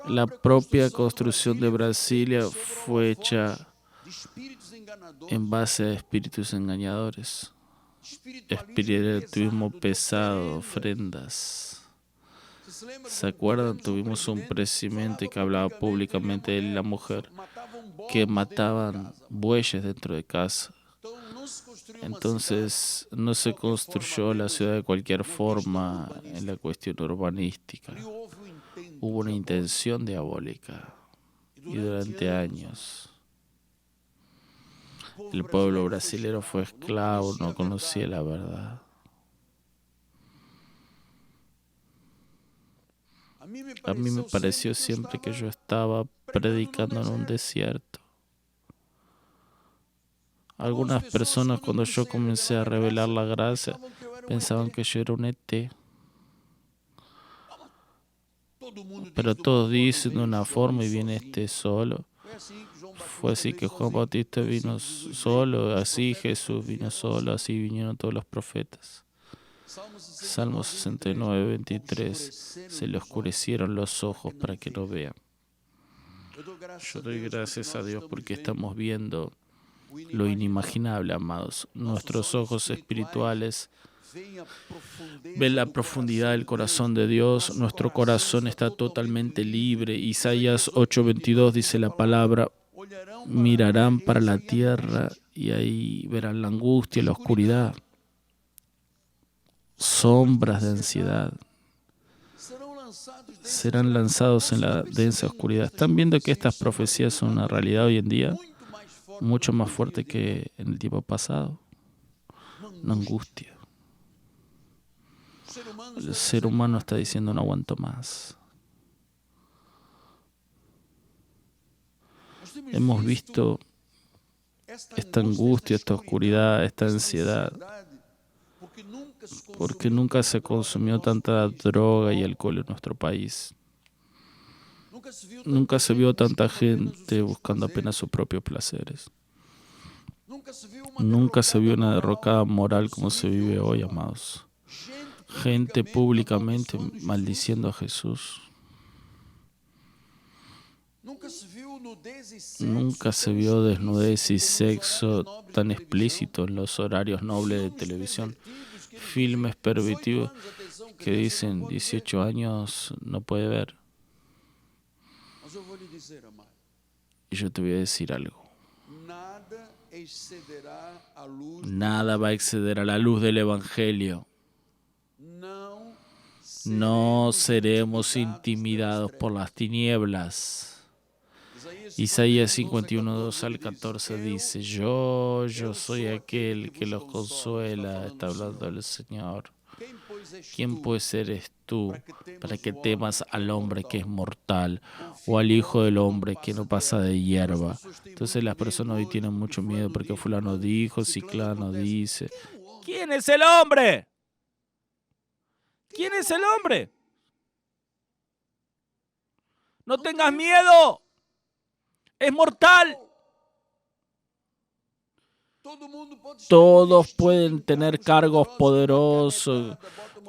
La propia construcción de Brasilia fue hecha en base a espíritus engañadores. Espiritismo pesado, ofrendas. ¿Se acuerdan? Tuvimos un presidente que hablaba públicamente de la mujer, que mataban bueyes dentro de casa. Entonces no se construyó la ciudad de cualquier forma en la cuestión urbanística. Hubo una intención diabólica y durante años el pueblo brasileño fue esclavo, no conocía la verdad. A mí me pareció siempre que yo estaba predicando en un desierto. Algunas personas, cuando yo comencé a revelar la gracia, pensaban que yo era un ET. Pero todos dicen de una forma y viene este solo. Fue así que Juan Bautista vino solo, así Jesús vino solo, así vinieron todos los profetas. Salmo 69:23. Se le oscurecieron los ojos para que no vean. Yo doy gracias a Dios porque estamos viendo lo inimaginable, amados. Nuestros ojos espirituales ven la profundidad del corazón de Dios. Nuestro corazón está totalmente libre. Isaías 8:22 dice la palabra: mirarán para la tierra y ahí verán la angustia y la oscuridad, sombras de ansiedad. Serán lanzados en la densa oscuridad. ¿Están viendo que estas profecías son una realidad hoy en día? mucho más fuerte que en el tiempo pasado, una angustia. El ser humano está diciendo no aguanto más. Hemos visto esta angustia, esta oscuridad, esta ansiedad, porque nunca se consumió tanta droga y alcohol en nuestro país. Nunca se vio tanta gente buscando apenas sus propios placeres. Nunca se vio una derrocada moral como se vive hoy, amados. Gente públicamente maldiciendo a Jesús. Nunca se vio desnudez y sexo tan explícito en los horarios nobles de televisión. Filmes pervertidos que dicen 18 años no puede ver. Y yo te voy a decir algo. Nada va a exceder a la luz del Evangelio. No seremos intimidados por las tinieblas. Isaías 51, 2 al 14 dice, yo soy aquel que los consuela, está hablando el Señor. ¿Quién pues eres tú para que temas al hombre que es mortal o al hijo del hombre que no pasa de hierba? Entonces las personas hoy tienen mucho miedo porque fulano dijo, ciclano dice. ¿Quién es el hombre? ¿Quién es el hombre? No tengas miedo. Es mortal. Todos pueden tener cargos poderosos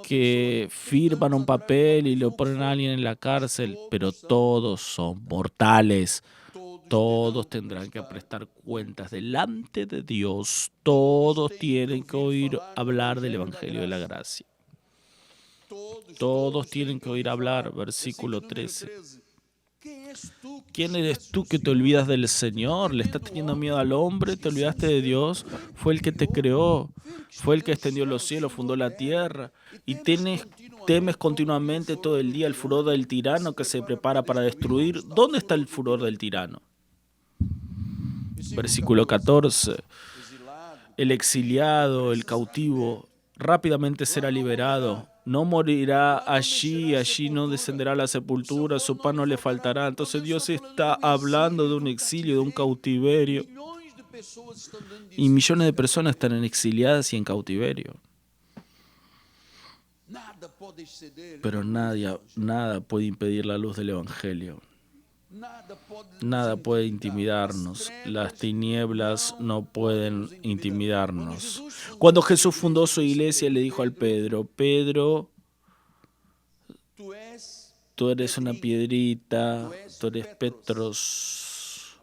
que firman un papel y lo ponen a alguien en la cárcel, pero todos son mortales. Todos tendrán que prestar cuentas delante de Dios. Todos tienen que oír hablar del Evangelio de la Gracia. Todos tienen que oír hablar, versículo 13. ¿Quién eres tú que te olvidas del Señor? ¿Le estás teniendo miedo al hombre? ¿Te olvidaste de Dios? Fue el que te creó, fue el que extendió los cielos, fundó la tierra. Y temes continuamente todo el día el furor del tirano que se prepara para destruir. ¿Dónde está el furor del tirano? Versículo 14. El exiliado, el cautivo, rápidamente será liberado. No morirá allí no descenderá a la sepultura, su pan no le faltará. Entonces Dios está hablando de un exilio, de un cautiverio. Y millones de personas están exiliadas y en cautiverio. Pero nada puede impedir la luz del Evangelio. Nada puede intimidarnos. Las tinieblas no pueden intimidarnos. Cuando Jesús fundó su iglesia, le dijo al Pedro, tú eres una piedrita, tú eres Petros.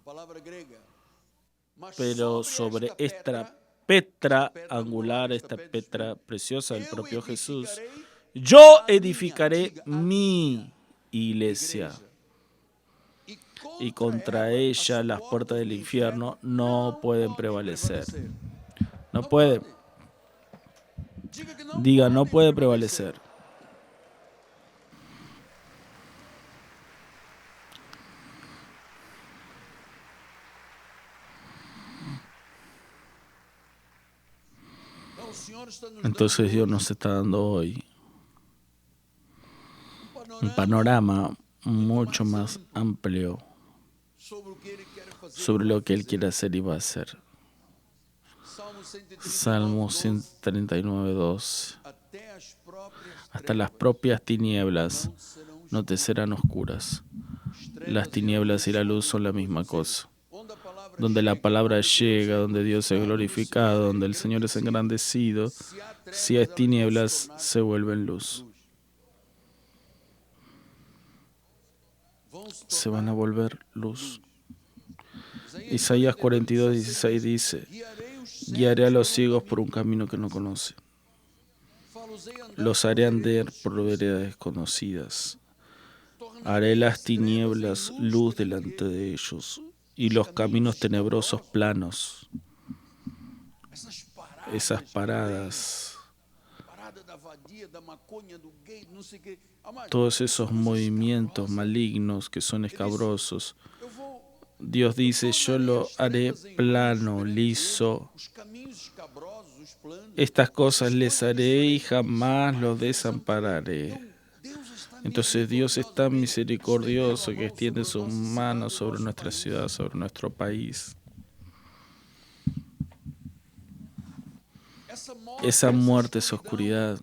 Pero sobre esta Petra angular, esta Petra preciosa del propio Jesús, yo edificaré mi iglesia. Y contra ella las puertas del infierno no pueden prevalecer. No puede. Diga, no puede prevalecer. Entonces Dios nos está dando hoy un panorama mucho más amplio sobre lo que Él quiere hacer y va a hacer. Salmo 139, 2. Hasta las propias tinieblas no te serán oscuras. Las tinieblas y la luz son la misma cosa. Donde la palabra llega, donde Dios es glorificado, donde el Señor es engrandecido, si hay tinieblas, se vuelven luz. Se van a volver luz. Isaías 42, 16 dice, guiaré a los ciegos por un camino que no conocen. Los haré andar por veredas desconocidas. Haré las tinieblas luz delante de ellos y los caminos tenebrosos planos. Esas paradas, todos esos movimientos malignos que son escabrosos. Dios dice, yo lo haré plano, liso. Estas cosas les haré y jamás los desampararé. Entonces Dios es tan misericordioso que extiende su mano sobre nuestra ciudad, sobre nuestro país. Esa muerte, esa oscuridad,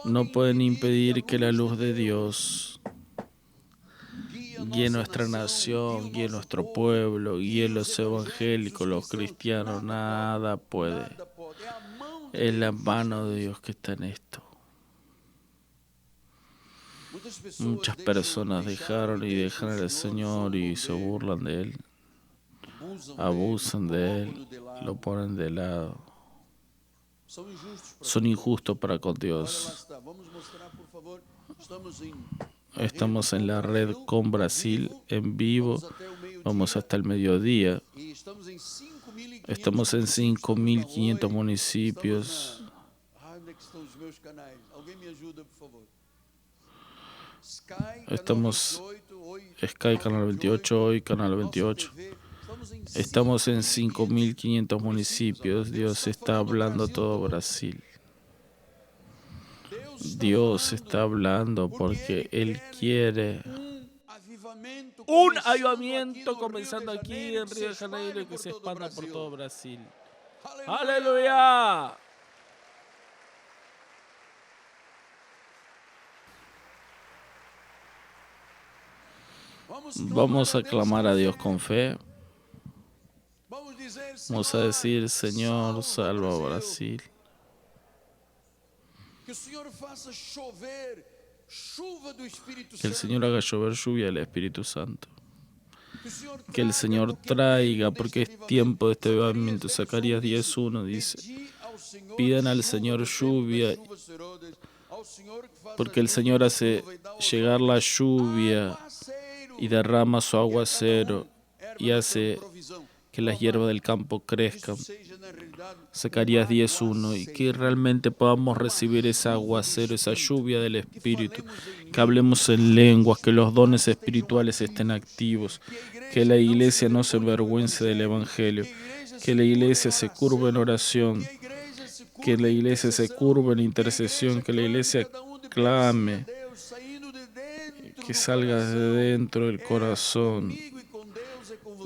no pueden impedir que la luz de Dios guíe nuestra nación, guíe nuestro pueblo, guíe los evangélicos, los cristianos. Nada puede. Es la mano de Dios que está en esto. Muchas personas dejaron y dejan al Señor y se burlan de Él, abusan de Él, lo ponen de lado. Son injustos para con Dios. Estamos en la red con Brasil en vivo. Vamos hasta el mediodía. Estamos en 5.500 municipios. Estamos Sky Canal 28, hoy Canal 28. Estamos en 5.500 municipios. Dios está hablando a todo Brasil. Dios está hablando porque Él quiere un avivamiento comenzando aquí en Río de Janeiro y que se expanda por todo Brasil. ¡Aleluya! Vamos a clamar a Dios con fe. Vamos a decir, Señor, salva a Brasil. Que el Señor haga llover lluvia del Espíritu Santo. Que el Señor traiga, porque es tiempo de este avivamiento. Zacarías 10:1 dice, pidan al Señor lluvia, porque el Señor hace llegar la lluvia y derrama su aguacero y hace que las hierbas del campo crezcan. Zacarías 10:1, y que realmente podamos recibir ese aguacero, esa lluvia del Espíritu, que hablemos en lenguas, que los dones espirituales estén activos, que la iglesia no se avergüence del Evangelio, que la iglesia se curve en oración, que la iglesia se curve en intercesión, que la iglesia clame, que salga de dentro del corazón.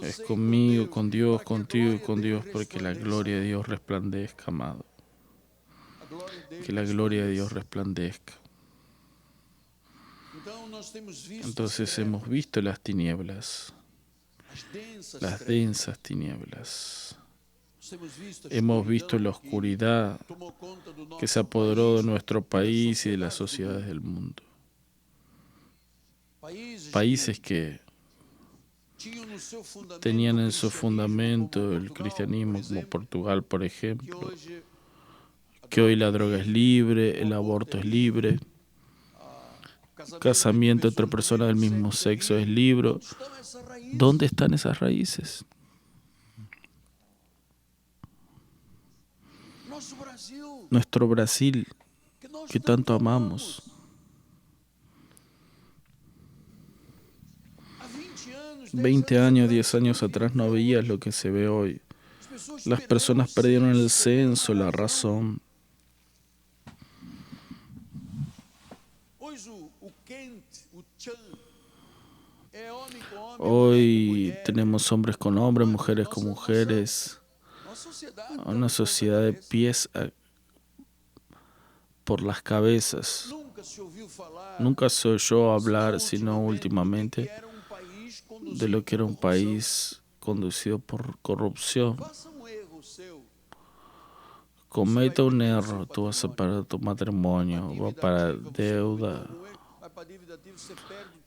Es conmigo, con Dios, contigo y con Dios, porque la gloria de Dios resplandezca, amado. Que la gloria de Dios resplandezca. Entonces hemos visto las tinieblas, las densas tinieblas. Hemos visto la oscuridad que se apoderó de nuestro país y de las sociedades del mundo. Países que tenían en su fundamento el cristianismo, como Portugal, por ejemplo, que hoy la droga es libre, el aborto es libre, casamiento entre personas del mismo sexo es libre. ¿Dónde están esas raíces? Nuestro Brasil, que tanto amamos. 20 años, 10 años atrás no veías lo que se ve hoy. Las personas perdieron el senso, la razón. Hoy tenemos hombres con hombres, mujeres con mujeres. Una sociedad de pies por las cabezas. Nunca se oyó hablar, sino últimamente, de lo que era un país conducido por corrupción. Cometa un error, tú vas a parar tu matrimonio, vas para deuda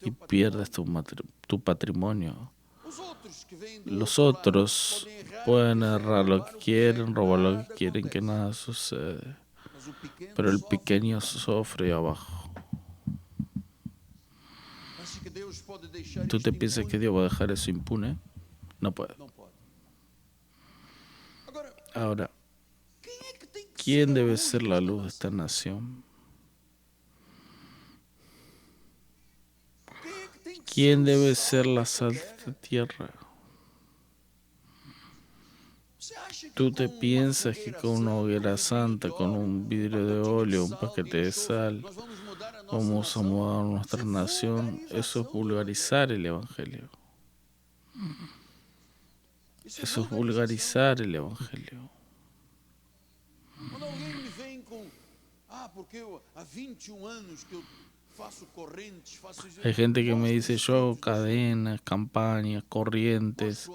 y pierdes tu patrimonio. Los otros pueden errar lo que quieren, robar lo que quieren, que nada sucede. Pero el pequeño sufre abajo. ¿Tú te piensas que Dios va a dejar eso impune? No puede. Ahora, ¿quién debe ser la luz de esta nación? ¿Quién debe ser la sal de esta tierra? ¿Tú te piensas que con una hoguera santa, con un vidrio de óleo, un paquete de sal, vamos a mudar nuestra nación? Eso es vulgarizar el Evangelio. Eso es vulgarizar el Evangelio. Hay gente que me dice, yo hago cadenas, campañas, corrientes,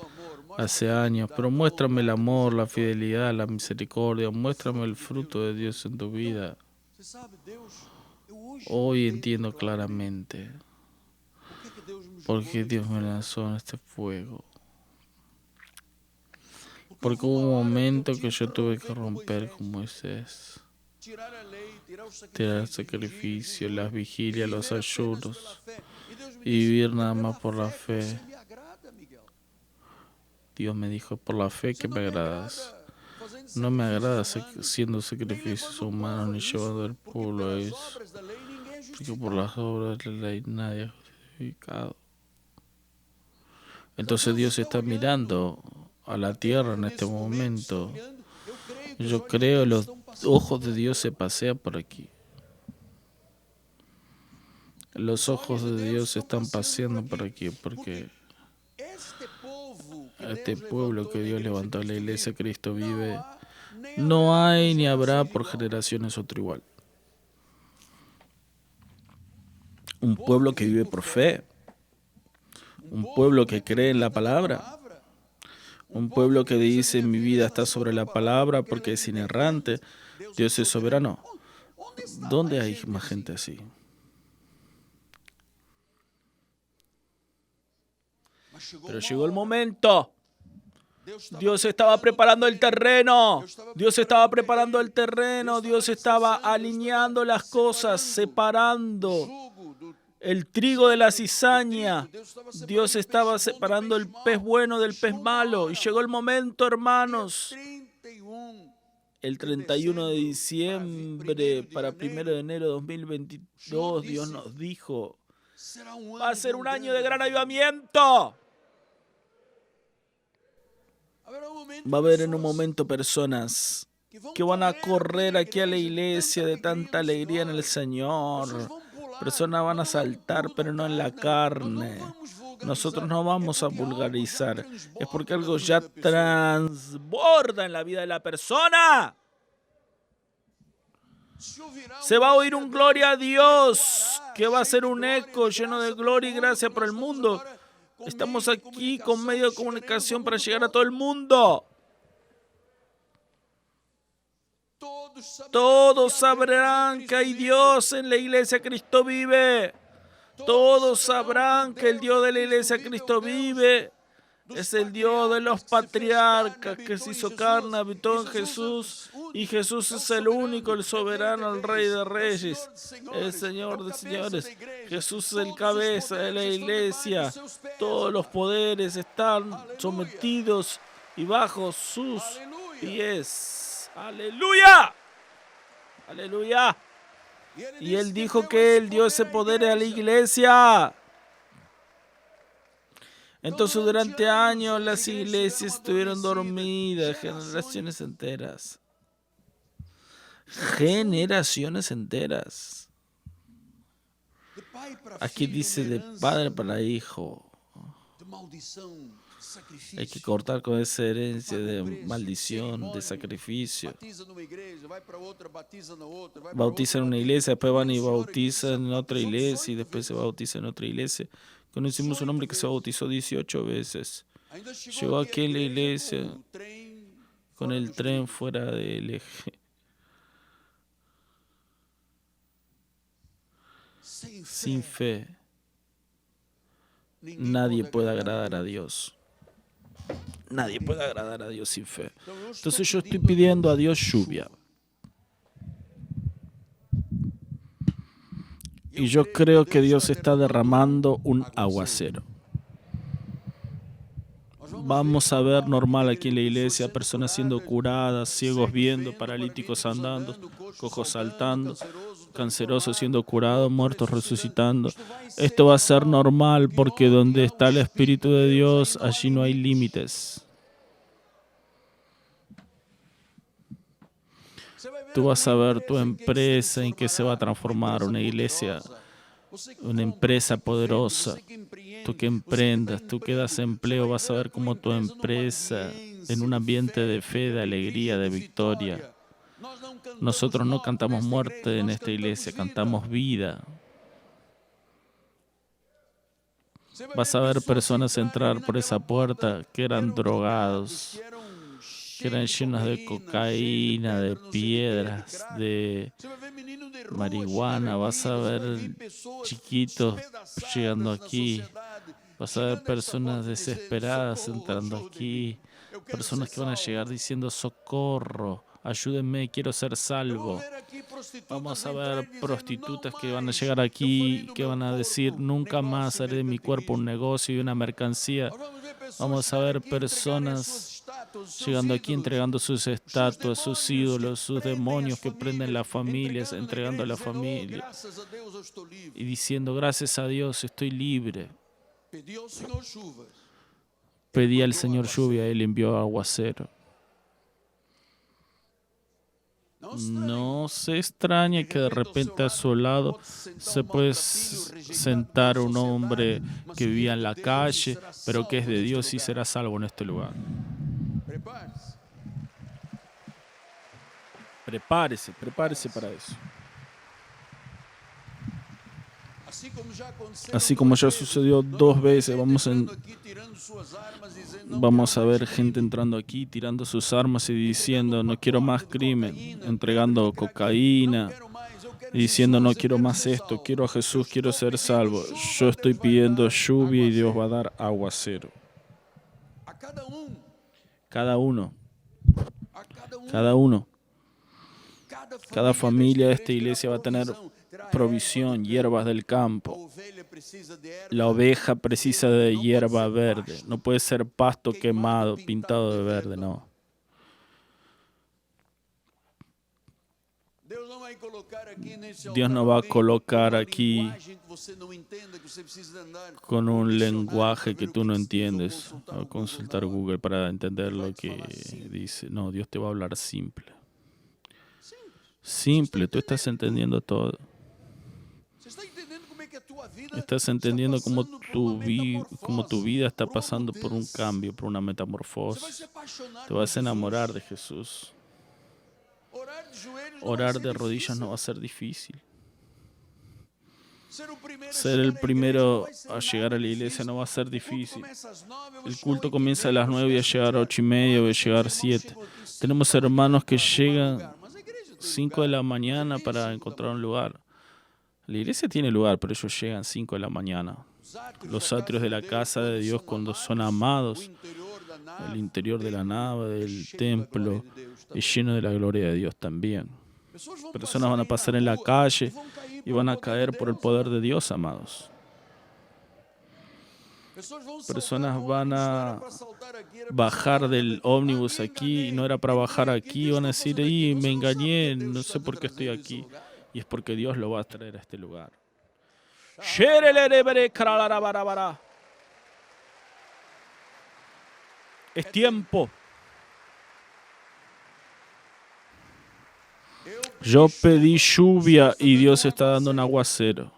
hace años, pero muéstrame el amor, la fidelidad, la misericordia, muéstrame el fruto de Dios en tu vida. Hoy entiendo claramente por qué Dios me lanzó en este fuego. Porque hubo un momento que yo tuve que romper con Moisés. Tirar el sacrificio, las vigilias, los ayunos y vivir nada más por la fe. Dios me dijo, por la fe que me agradas. No me agrada siendo sacrificios humanos ni llevando el pueblo a eso. Porque por las obras de la ley nadie es justificado. Entonces Dios está mirando a la tierra en este momento. Yo creo los ojos de Dios se pasean por aquí. Los ojos de Dios se están paseando por aquí porque este pueblo que Dios levantó a la iglesia, Cristo vive, no hay ni habrá por generaciones otro igual. Un pueblo que vive por fe. Un pueblo que cree en la palabra. Un pueblo que dice, mi vida está sobre la palabra porque es inerrante. Dios es soberano. ¿Dónde hay más gente así? Pero llegó el momento. Dios estaba preparando el terreno. Dios estaba preparando el terreno. Dios estaba alineando las cosas, separando el trigo de la cizaña. Dios estaba separando el pez bueno del pez malo. Y llegó el momento, hermanos. El 31 de diciembre para 1 de enero de 2022, Dios nos dijo, va a ser un año de gran avivamiento. Va a haber en un momento personas que van a correr aquí a la iglesia de tanta alegría en el Señor. Personas van a saltar, pero no en la carne. Nosotros no vamos a vulgarizar. Es porque algo ya transborda en la vida de la persona. Se va a oír un gloria a Dios, que va a ser un eco lleno de gloria y gracia por el mundo. Estamos aquí con medio de comunicación para llegar a todo el mundo. Todos sabrán que hay Dios en la iglesia, Cristo vive. Todos sabrán que el Dios de la iglesia, Cristo vive. Es el Dios de los patriarcas que se hizo carne, habitó en Jesús. Y Jesús es el único, el soberano, el Rey de Reyes, el Señor de señores. Jesús es el cabeza de la iglesia. Todos los poderes están sometidos y bajo sus pies. ¡Aleluya! ¡Aleluya! Y Él dijo que Él dio ese poder a la iglesia. Entonces durante años las iglesias estuvieron dormidas, generaciones enteras. Generaciones enteras. Aquí dice de padre para hijo. Hay que cortar con esa herencia de maldición, de sacrificio. Bautizan en una iglesia, después van y bautizan en otra iglesia y después se bautizan en otra iglesia. Conocimos un hombre que se bautizó 18 veces. Llegó aquí a la iglesia con el tren fuera del eje. Sin fe, nadie puede agradar a Dios. Nadie puede agradar a Dios sin fe. Entonces yo estoy pidiendo a Dios lluvia. Y yo creo que Dios está derramando un aguacero. Vamos a ver normal aquí en la iglesia, personas siendo curadas, ciegos viendo, paralíticos andando, cojos saltando, cancerosos siendo curados, muertos resucitando. Esto va a ser normal porque donde está el Espíritu de Dios, allí no hay límites. Tú vas a ver tu empresa en que se va a transformar una iglesia, una empresa poderosa. Tú que emprendas, tú que das empleo, vas a ver cómo tu empresa, en un ambiente de fe, de alegría, de victoria. Nosotros no cantamos muerte en esta iglesia, cantamos vida. Vas a ver personas entrar por esa puerta que eran drogados, que eran llenos de cocaína, de piedras, de marihuana. Vas a ver chiquitos llegando aquí. Vas a ver personas desesperadas entrando aquí. Personas que van a llegar diciendo socorro, ayúdenme, quiero ser salvo. Vamos a ver prostitutas que van a llegar aquí, que van a decir nunca más haré de mi cuerpo un negocio y una mercancía. Vamos a ver personas llegando aquí entregando sus estatuas, sus ídolos, sus demonios que prenden las familias, entregando a la familia y diciendo gracias a Dios estoy libre. Pedí al Señor lluvia y Él envió aguacero. No se extrañe que de repente a su lado se puede sentar un hombre que vivía en la calle, pero que es de Dios y será salvo en este lugar. Prepárese para eso. Así como ya sucedió 2 veces, vamos a ver gente entrando aquí, tirando sus armas y diciendo no quiero más crimen, entregando cocaína, y diciendo no quiero más esto, quiero a Jesús, quiero ser salvo. Yo estoy pidiendo lluvia y Dios va a dar aguacero. Cada uno. Cada familia de esta iglesia va a tener provisión, hierbas del campo. La oveja precisa de hierba verde. No puede ser pasto quemado, pintado de verde, no. Dios no va a colocar aquí con un lenguaje que tú no entiendes. Va a consultar Google para entender lo que dice. No, Dios te va a hablar simple. Simple, tú estás entendiendo todo. Estás entendiendo cómo tu vida está pasando por un cambio, por una metamorfosis. Te vas a enamorar de Jesús. Orar de rodillas no va a ser difícil. Ser el primero a llegar a la iglesia no va a ser difícil. El culto comienza a las 9 y a llegar a 8:30 o a llegar 7. Tenemos hermanos que llegan 5 de la mañana para encontrar un lugar. La iglesia tiene lugar, pero ellos llegan 5 de la mañana. Los atrios de la casa de Dios, cuando son amados, el interior de la nave, del templo, es lleno de la gloria de Dios también. Personas van a pasar en la calle y van a caer por el poder de Dios, amados. Personas van a bajar del ómnibus aquí y no era para bajar aquí, van a decir, me engañé, no sé por qué estoy aquí. Y es porque Dios lo va a traer a este lugar. Es tiempo. Yo pedí lluvia y Dios está dando un aguacero.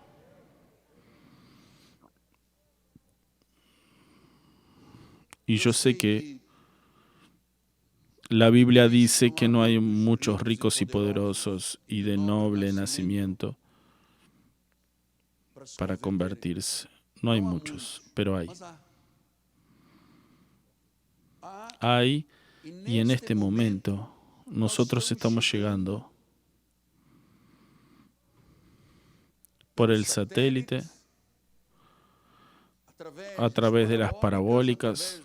Y yo sé que la Biblia dice que no hay muchos ricos y poderosos y de noble nacimiento para convertirse. No hay muchos, pero hay. Hay, y en este momento nosotros estamos llegando por el satélite, a través de las parabólicas,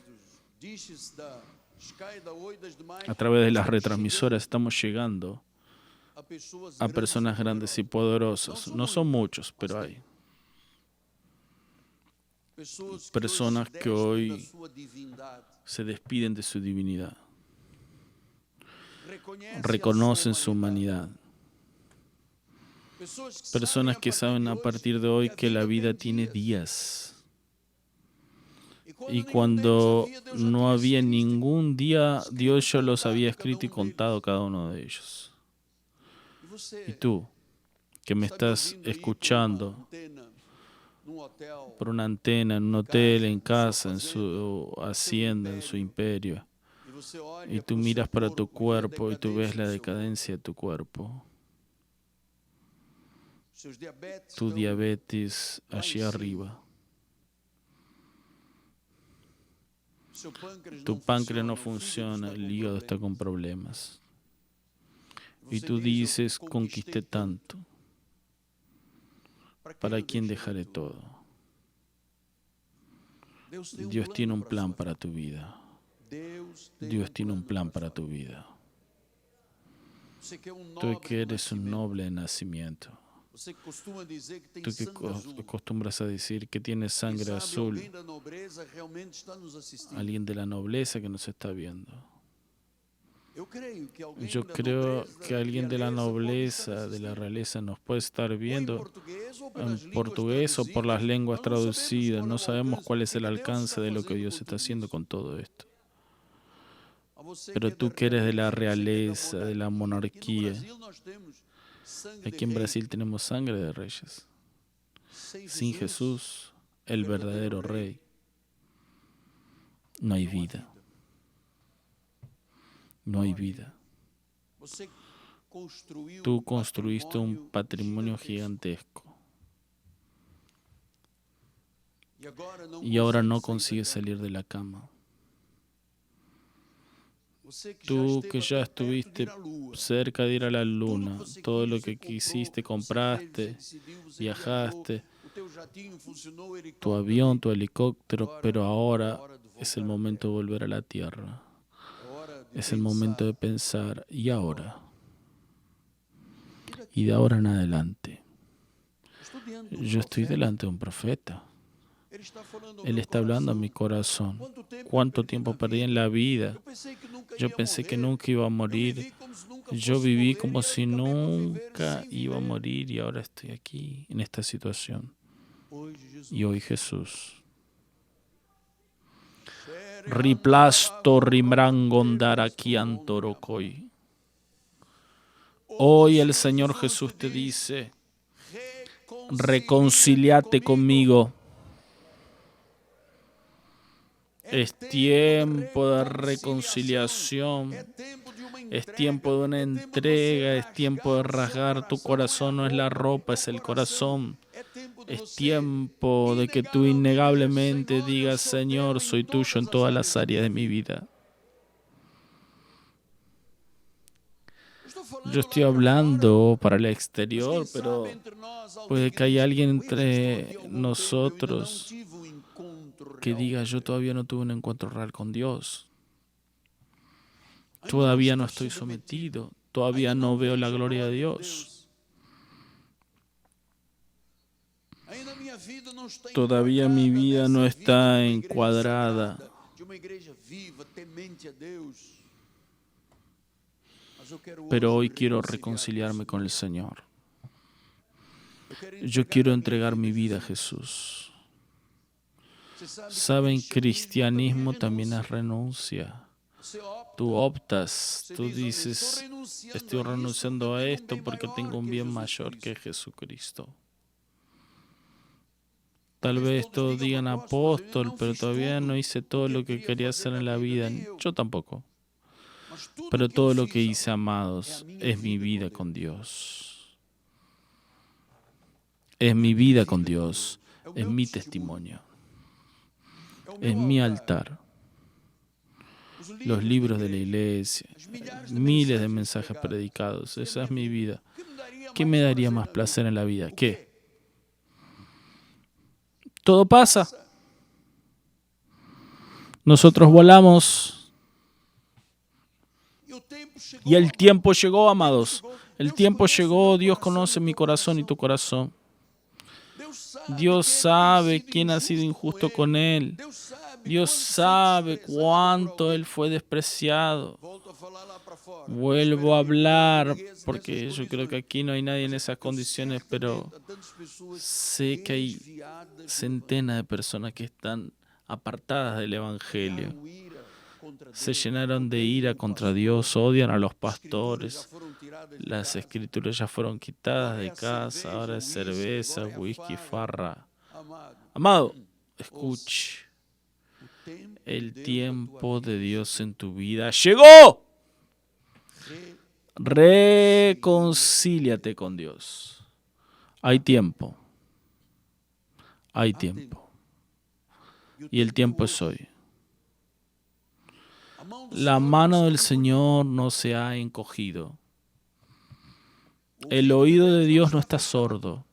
a través de las retransmisoras, estamos llegando a personas grandes y poderosas. No son muchos, pero hay. Personas que hoy se despiden de su divinidad, reconocen su humanidad. Personas que saben a partir de hoy que la vida tiene días. Y cuando no había ningún día, Dios ya los había escrito y contado cada uno de ellos. Y tú, que me estás escuchando por una antena, en un hotel, en casa, en su hacienda, en su imperio, y tú miras para tu cuerpo y tú ves la decadencia de tu cuerpo. Tu diabetes allí arriba. Tu páncreas no funciona, el hígado está con problemas. Y tú dices, conquisté tanto. ¿Para quién dejaré todo? Dios tiene un plan para tu vida. Dios tiene un plan para tu vida. Tú que eres un noble de nacimiento. Tú que acostumbras a decir que tienes sangre azul. Alguien de la nobleza que nos está viendo. Yo creo que alguien de la nobleza, de la realeza, nos puede estar viendo en portugués o por las lenguas traducidas. No sabemos cuál es el alcance de lo que Dios está haciendo con todo esto. Pero tú que eres de la realeza, de la monarquía. Aquí en Brasil tenemos sangre de reyes. Sin Jesús, el verdadero rey, no hay vida. No hay vida. Tú construiste un patrimonio gigantesco. Y ahora no consigues salir de la cama. Tú que ya estuviste cerca de ir a la luna, todo lo que quisiste, compraste, viajaste, tu avión, tu helicóptero, pero ahora es el momento de volver a la tierra. Es el momento de pensar, ¿y ahora? Y de ahora en adelante. Yo estoy delante de un profeta. Él está hablando a mi corazón. ¿Cuánto tiempo perdí en la vida? Yo pensé que nunca iba a morir. Yo viví como si nunca iba a morir y ahora estoy aquí, en esta situación. Y hoy Jesús. Riplasto rimrangondarakiantorokoi. Hoy el Señor Jesús te dice, reconcíliate conmigo. Es tiempo de reconciliación, es tiempo de una entrega, es tiempo de rasgar tu corazón, no es la ropa, es el corazón. Es tiempo de que tú innegablemente digas, Señor, soy tuyo en todas las áreas de mi vida. Yo estoy hablando para el exterior, pero puede que haya alguien entre nosotros que diga, yo todavía no tuve un encuentro real con Dios. Todavía no estoy sometido. Todavía no veo la gloria de Dios. Todavía mi vida no está encuadrada. Pero hoy quiero reconciliarme con el Señor. Yo quiero entregar mi vida a Jesús. Saben, cristianismo también es renuncia. Tú optas, tú dices, estoy renunciando a esto porque tengo un bien mayor que Jesucristo. Tal vez todos digan apóstol, pero todavía no hice todo lo que quería hacer en la vida. Yo tampoco. Pero todo lo que hice, amados, es mi vida con Dios. Es mi vida con Dios. Es mi testimonio. Es mi altar. Los libros de la iglesia, miles de mensajes predicados. Esa es mi vida. ¿Qué me daría más placer en la vida? ¿Qué? Todo pasa. Nosotros volamos. Y el tiempo llegó, amados. El tiempo llegó. Dios conoce mi corazón y tu corazón. Dios sabe quién ha sido injusto con Él. Dios sabe cuánto Él fue despreciado. Vuelvo a hablar, porque yo creo que aquí no hay nadie en esas condiciones, pero sé que hay centenas de personas que están apartadas del Evangelio. Se llenaron de ira contra Dios, odian a los pastores. Las escrituras ya fueron quitadas de casa, ahora es cerveza, whisky, farra. Amado, escuche. El tiempo de Dios en tu vida llegó. Reconcíliate con Dios. Hay tiempo. Hay tiempo. Y el tiempo es hoy. La mano del Señor no se ha encogido. El oído de Dios no está sordo.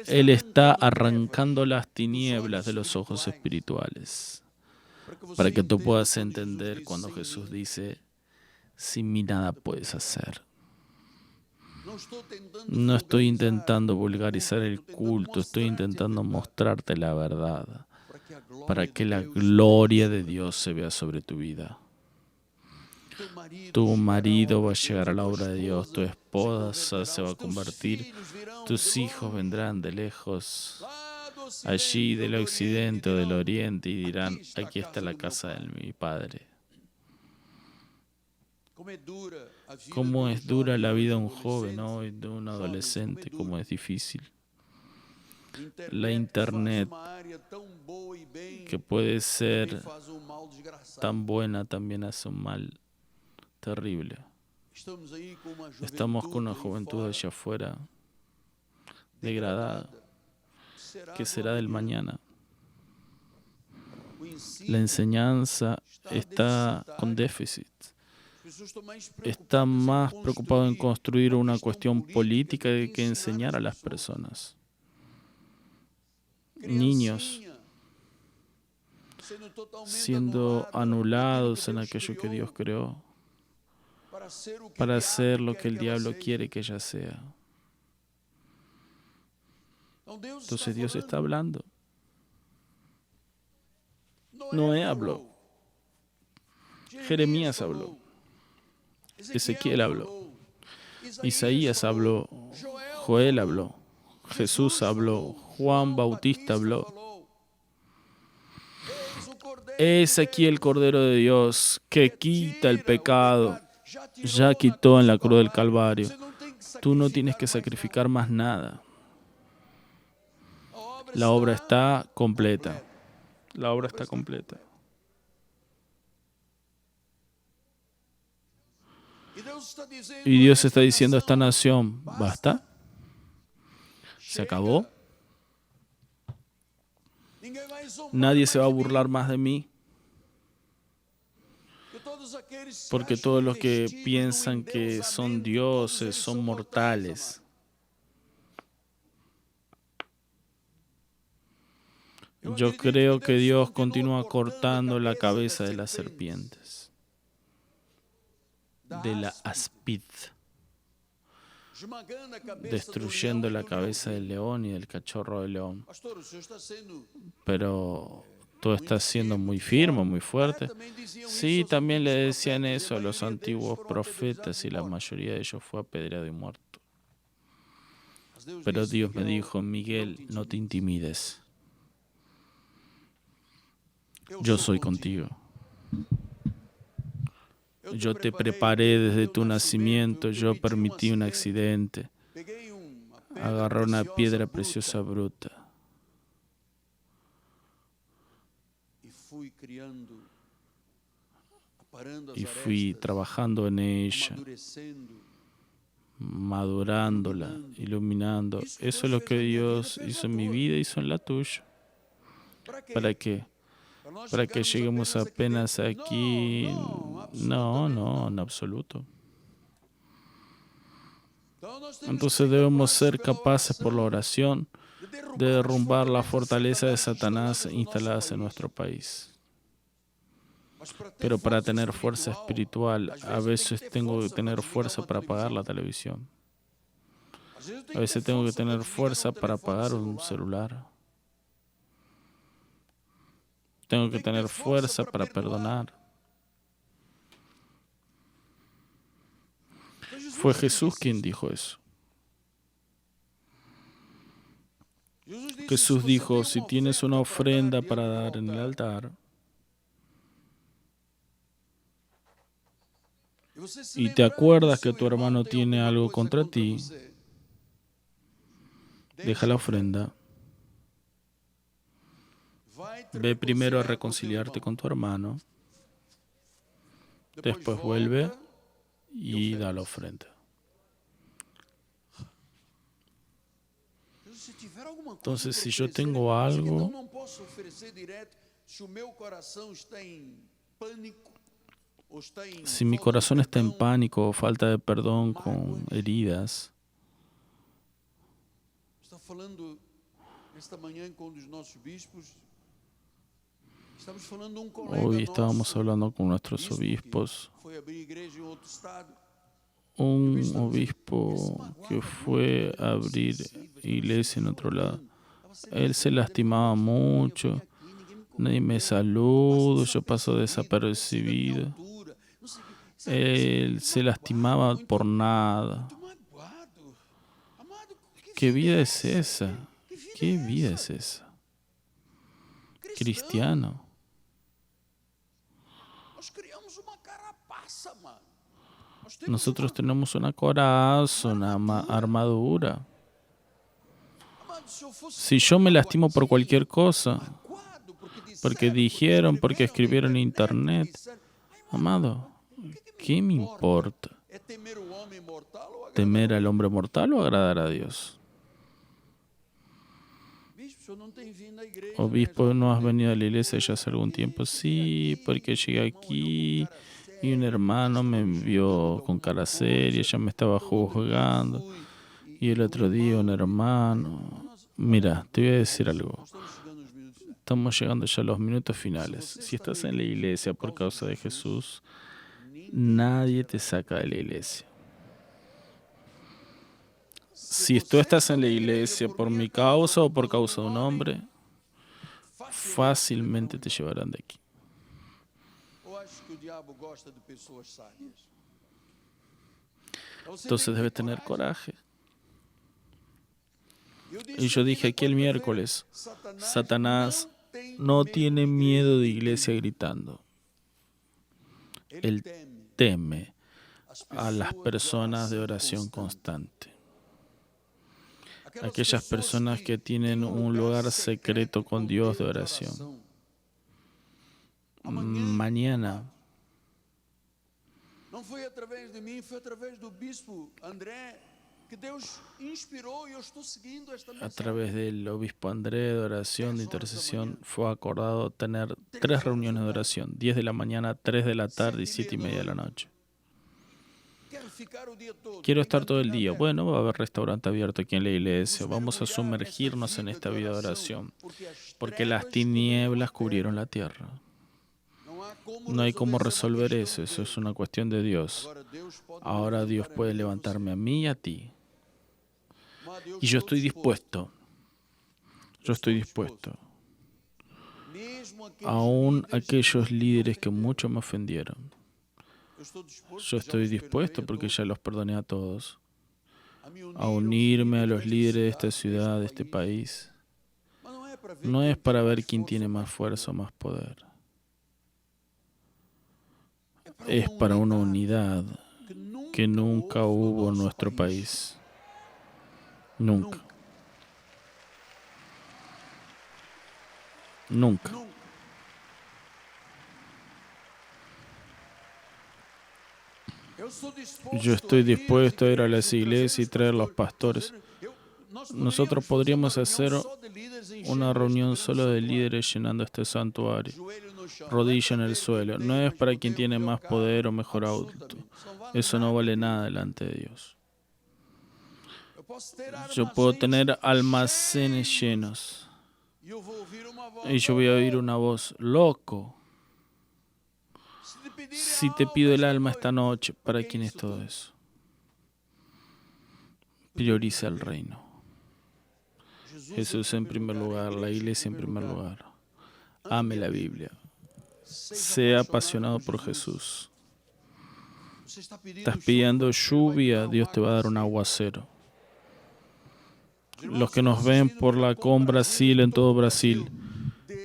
Él está arrancando las tinieblas de los ojos espirituales para que tú puedas entender cuando Jesús dice: sin mí nada puedes hacer. No estoy intentando vulgarizar el culto, estoy intentando mostrarte la verdad para que la gloria de Dios se vea sobre tu vida. Tu marido va a llegar a la obra de Dios, tu esposa se va a convertir, tus hijos vendrán de lejos, allí del occidente o del oriente, y dirán: aquí está la casa de mi padre. Cómo es dura la vida de un joven hoy, de un adolescente, cómo es difícil. La internet, que puede ser tan buena, también hace un mal terrible. Estamos con una juventud allá afuera, degradada. ¿Qué será del mañana? La enseñanza está con déficit. Está más preocupado en construir una cuestión política que enseñar a las personas. Niños siendo anulados en aquello que Dios creó para hacer lo que el diablo quiere que ella sea. Entonces Dios está hablando. Noé habló. Jeremías habló. Ezequiel habló. Isaías habló. Joel habló. Jesús habló. Juan Bautista habló. Es aquí el Cordero de Dios que quita el pecado. Ya quitó en la cruz del Calvario. Tú no tienes que sacrificar más nada. La obra está completa. La obra está completa. Y Dios está diciendo a esta nación: ¿basta? ¿Se acabó? Nadie se va a burlar más de mí. Porque todos los que piensan que son dioses son mortales. Yo creo que Dios continúa cortando la cabeza de las serpientes, de la aspid, destruyendo la cabeza del león y del cachorro del león. Pero tú estás siendo muy firme, muy fuerte. Sí, también le decían eso a los antiguos profetas y la mayoría de ellos fue apedreado y muerto. Pero Dios me dijo: Miguel, no te intimides. Yo soy contigo. Yo te preparé desde tu nacimiento, yo permití un accidente. Agarré una piedra preciosa bruta y fui trabajando en ella, madurándola, iluminando. Eso es lo que Dios hizo en mi vida, hizo en la tuya. ¿Para qué? Para que lleguemos apenas aquí. No, en absoluto. Entonces debemos ser capaces por la oración de derrumbar la fortaleza de Satanás instaladas en nuestro país. Pero para tener fuerza espiritual, a veces tengo que tener fuerza para apagar la televisión. A veces tengo que tener fuerza para apagar un celular. Tengo que tener fuerza para perdonar. Fue Jesús quien dijo eso. Jesús dijo, si tienes una ofrenda para dar en el altar y te acuerdas que tu hermano tiene algo contra ti, deja la ofrenda, ve primero a reconciliarte con tu hermano, después vuelve y da la ofrenda. Entonces, si yo tengo algo, si mi corazón está en pánico o falta de perdón con heridas, hoy estábamos hablando con nuestros obispos, un obispo que fue a abrir iglesia en otro lado. Él se lastimaba mucho, nadie me saluda, yo paso desapercibido. Él se lastimaba por nada. ¿Qué vida es esa? ¿Qué vida es esa? Cristiano. Nosotros tenemos una coraza, una armadura. Si yo me lastimo por cualquier cosa, porque dijeron, porque escribieron en internet, amado, ¿qué me importa? ¿Temer al hombre mortal o agradar a Dios? Obispo, ¿no has venido a la iglesia ya hace algún tiempo? Sí, porque llegué aquí y un hermano me vio con cara seria, ya me estaba juzgando. Y el otro día un hermano... Mira, te voy a decir algo. Estamos llegando ya a los minutos finales. Si estás en la iglesia por causa de Jesús, nadie te saca de la iglesia. Si tú estás en la iglesia por mi causa o por causa de un hombre, fácilmente te llevarán de aquí. Entonces debes tener coraje. Y yo dije aquí el miércoles, Satanás no tiene miedo de iglesia gritando. Él teme a las personas de oración constante. Aquellas personas que tienen un lugar secreto con Dios de oración. Mañana, não foi através de mim, foi através do bispo André, que Deus inspirou e eu estou seguindo esta a mensagem. través del obispo André de oración, de intercesión, fue acordado tener 3 reuniones de oración, 10 de la mañana, 3 de la tarde y 7:30 de la noche. Quiero estar todo el día. Bueno, va a haber restaurante abierto aquí en la iglesia. Vamos a sumergirnos en esta vida de oración, porque las tinieblas cubrieron la tierra. No hay cómo resolver eso, eso es una cuestión de Dios. Ahora Dios puede levantarme a mí y a ti. Y yo estoy dispuesto. Aún aquellos líderes que mucho me ofendieron. Yo estoy dispuesto, porque ya los perdoné a todos, a unirme a los líderes de esta ciudad, de este país. No es para ver quién tiene más fuerza o más poder. Es para una unidad que nunca hubo en nuestro país. Nunca. Nunca. Yo estoy dispuesto a ir a las iglesias y traer los pastores. Nosotros podríamos hacer una reunión solo de líderes llenando este santuario. Rodilla en el suelo. No es para quien tiene más poder o mejor auto. Eso no vale nada delante de Dios. Yo puedo tener almacenes llenos y yo voy a oír una voz: loco, si te pido el alma esta noche, ¿para quién es todo eso? Prioriza el reino. Jesús en primer lugar, la iglesia en primer lugar. ame la Biblia, sea apasionado por Jesús. Estás pidiendo lluvia, Dios te va a dar un aguacero. Los que nos ven por la Com Brasil, en todo Brasil,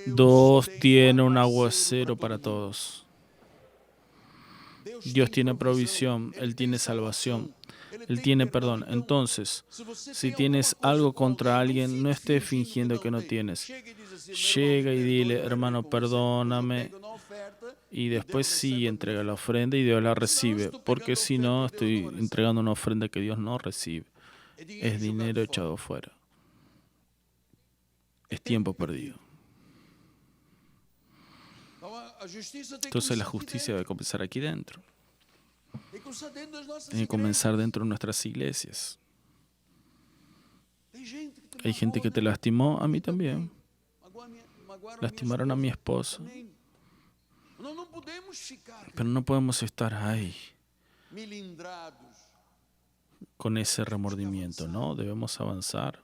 Dios tiene un aguacero para todos. Dios tiene provisión, Él tiene salvación, Él tiene perdón. Entonces, si tienes algo contra alguien, no estés fingiendo que no tienes. Llega y dile, hermano, perdóname. Y después sí entrega la ofrenda y Dios la recibe. Porque si no, estoy entregando una ofrenda que Dios no recibe. Es dinero echado fuera. Es tiempo perdido. Entonces la justicia debe comenzar aquí dentro. Tiene que comenzar dentro de nuestras iglesias. Hay gente que te lastimó, a mí también. Lastimaron a mi esposa. Pero no podemos estar ahí con ese remordimiento, ¿no? Debemos avanzar.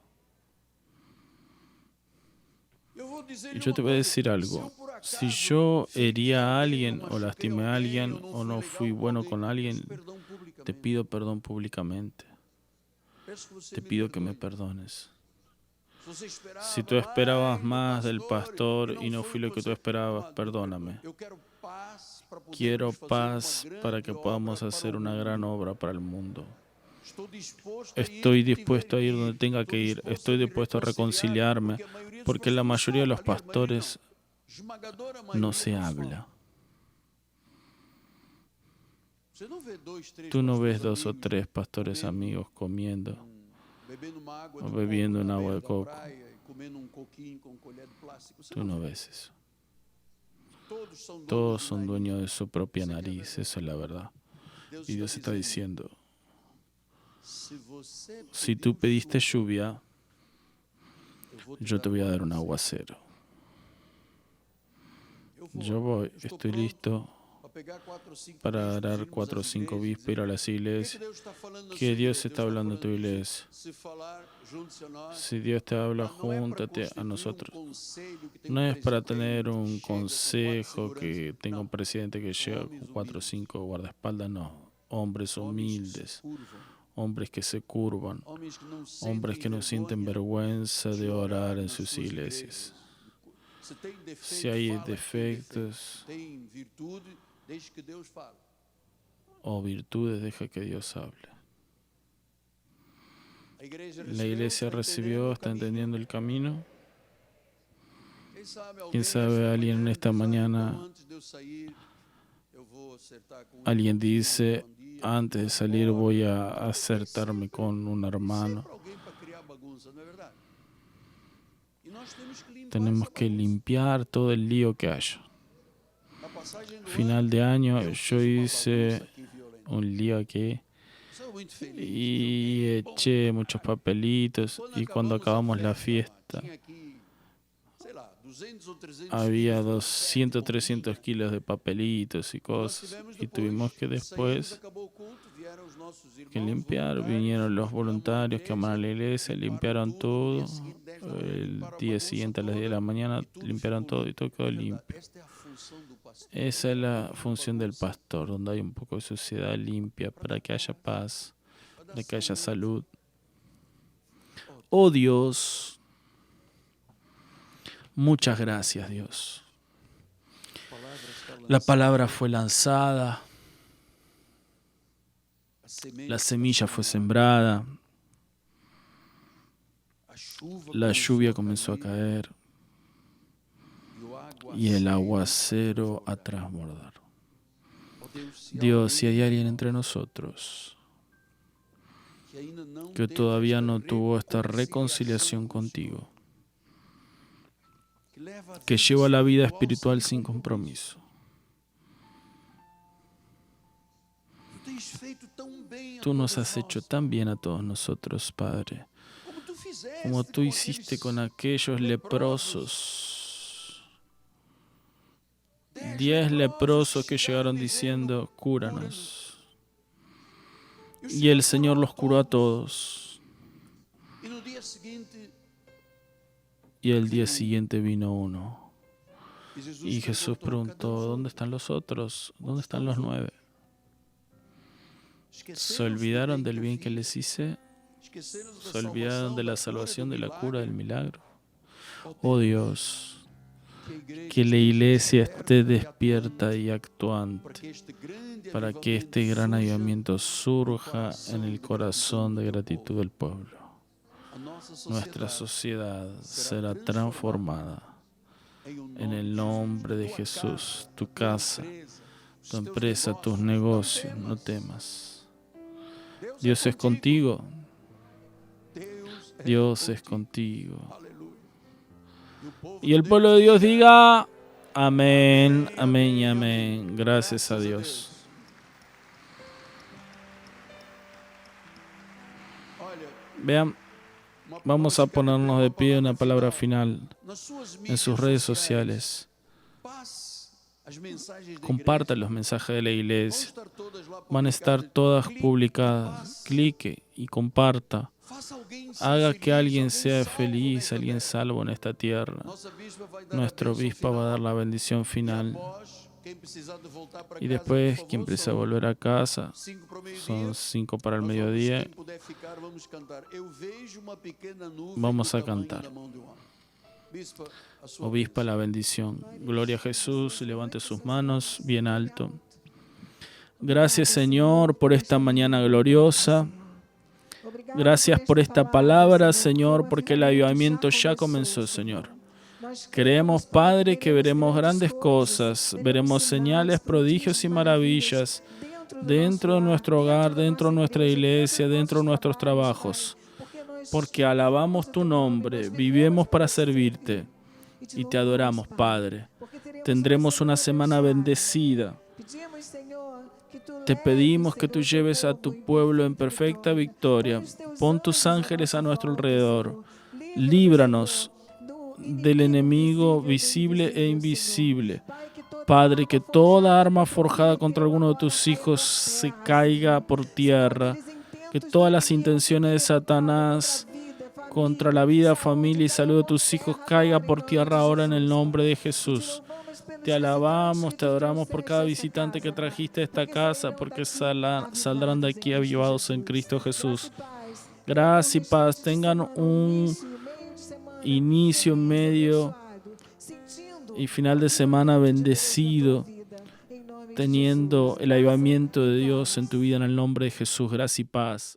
Y yo te voy a decir algo. Si yo herí a alguien o lastimé a alguien o no fui bueno con alguien, te pido perdón públicamente. Te pido que me perdones. Si tú esperabas más del pastor y no fui lo que tú esperabas, perdóname. Quiero paz para que podamos hacer una gran obra para el mundo. Estoy dispuesto a ir donde tenga que ir. Estoy dispuesto a reconciliarme, porque la mayoría de los pastores no se habla. Tú no ves 2 o 3 pastores amigos comiendo o bebiendo un agua de coco. Tú no ves eso. Todos son dueños de su propia nariz, eso es la verdad. Y Dios está diciendo, si tú pediste lluvia, yo te voy a dar un aguacero. Yo voy, estoy listo para arar 4 o 5 vísperas, ir a las iglesias. Que Dios está hablando a tu iglesia. Si Dios te habla, júntate a nosotros. No es para tener un consejo que tenga un presidente que llega con 4 o 5 guardaespaldas, no. Hombres humildes, hombres que se curvan, hombres que no sienten vergüenza de orar en sus iglesias. Si hay defectos o virtudes, deja que Dios hable. La iglesia recibió, está entendiendo el camino. Quién sabe, alguien en esta mañana, alguien dice, antes de salir voy a acertarme con un hermano. Tenemos que limpiar todo el lío que haya. Final de año yo hice un lío aquí y eché muchos papelitos, y cuando acabamos la fiesta había 200, 300 kilos de papelitos y cosas, y tuvimos que después limpiar. Vinieron los voluntarios que aman a la iglesia, limpiaron todo. El día siguiente a las 10 de la mañana limpiaron todo y todo quedó limpio. Esa es la función del pastor, donde hay un poco de suciedad, limpia, para que haya paz, para que haya salud. Oh Dios, muchas gracias, Dios. La palabra fue lanzada, la semilla fue sembrada, la lluvia comenzó a caer y el aguacero a transbordar. Dios, si hay alguien entre nosotros que todavía no tuvo esta reconciliación contigo, que lleva la vida espiritual sin compromiso, tú nos has hecho tan bien a todos nosotros, Padre, como tú hiciste con aquellos leprosos. 10 leprosos que llegaron diciendo, cúranos. Y el Señor los curó a todos. Y el día siguiente vino uno Y Jesús preguntó, ¿dónde están los otros? ¿Dónde están los 9? ¿Se olvidaron del bien que les hice? ¿Se olvidaron de la salvación, de la cura, del milagro? Oh Dios, que la iglesia esté despierta y actuante para que este gran avivamiento surja en el corazón de gratitud del pueblo. Nuestra sociedad será transformada en el nombre de Jesús. Tu casa, tu empresa, tus negocios, no temas. Dios es contigo. Dios es contigo. Y el pueblo de Dios diga amén, amén y amén. Gracias a Dios. Vean, vamos a ponernos de pie una palabra final en sus redes sociales. Comparta los mensajes de la iglesia. Van a estar todas publicadas. Clique y comparta. Haga que alguien sea feliz, alguien salvo en esta tierra. Nuestro obispo va a dar la bendición final. Y después, quien precisa volver a casa, son 5 para el mediodía. Vamos a cantar. Obispa, la bendición. Gloria a Jesús, levante sus manos bien alto. Gracias, Señor, por esta mañana gloriosa. Gracias por esta palabra, Señor, porque el avivamiento ya comenzó, Señor. Creemos, Padre, que veremos grandes cosas, veremos señales, prodigios y maravillas dentro de nuestro hogar, dentro de nuestra iglesia, dentro de nuestros trabajos, porque alabamos tu nombre, vivimos para servirte y te adoramos, Padre. Tendremos una semana bendecida. Te pedimos que tú lleves a tu pueblo en perfecta victoria. Pon tus ángeles a nuestro alrededor. Líbranos del enemigo visible e invisible. Padre, que toda arma forjada contra alguno de tus hijos se caiga por tierra. Que todas las intenciones de Satanás contra la vida, familia y salud de tus hijos caiga por tierra ahora en el nombre de Jesús. Te alabamos, te adoramos por cada visitante que trajiste a esta casa, porque saldrán de aquí avivados en Cristo Jesús. Gracias y paz. Tengan un inicio, medio y final de semana bendecido, teniendo el avivamiento de Dios en tu vida en el nombre de Jesús. Gracias y paz.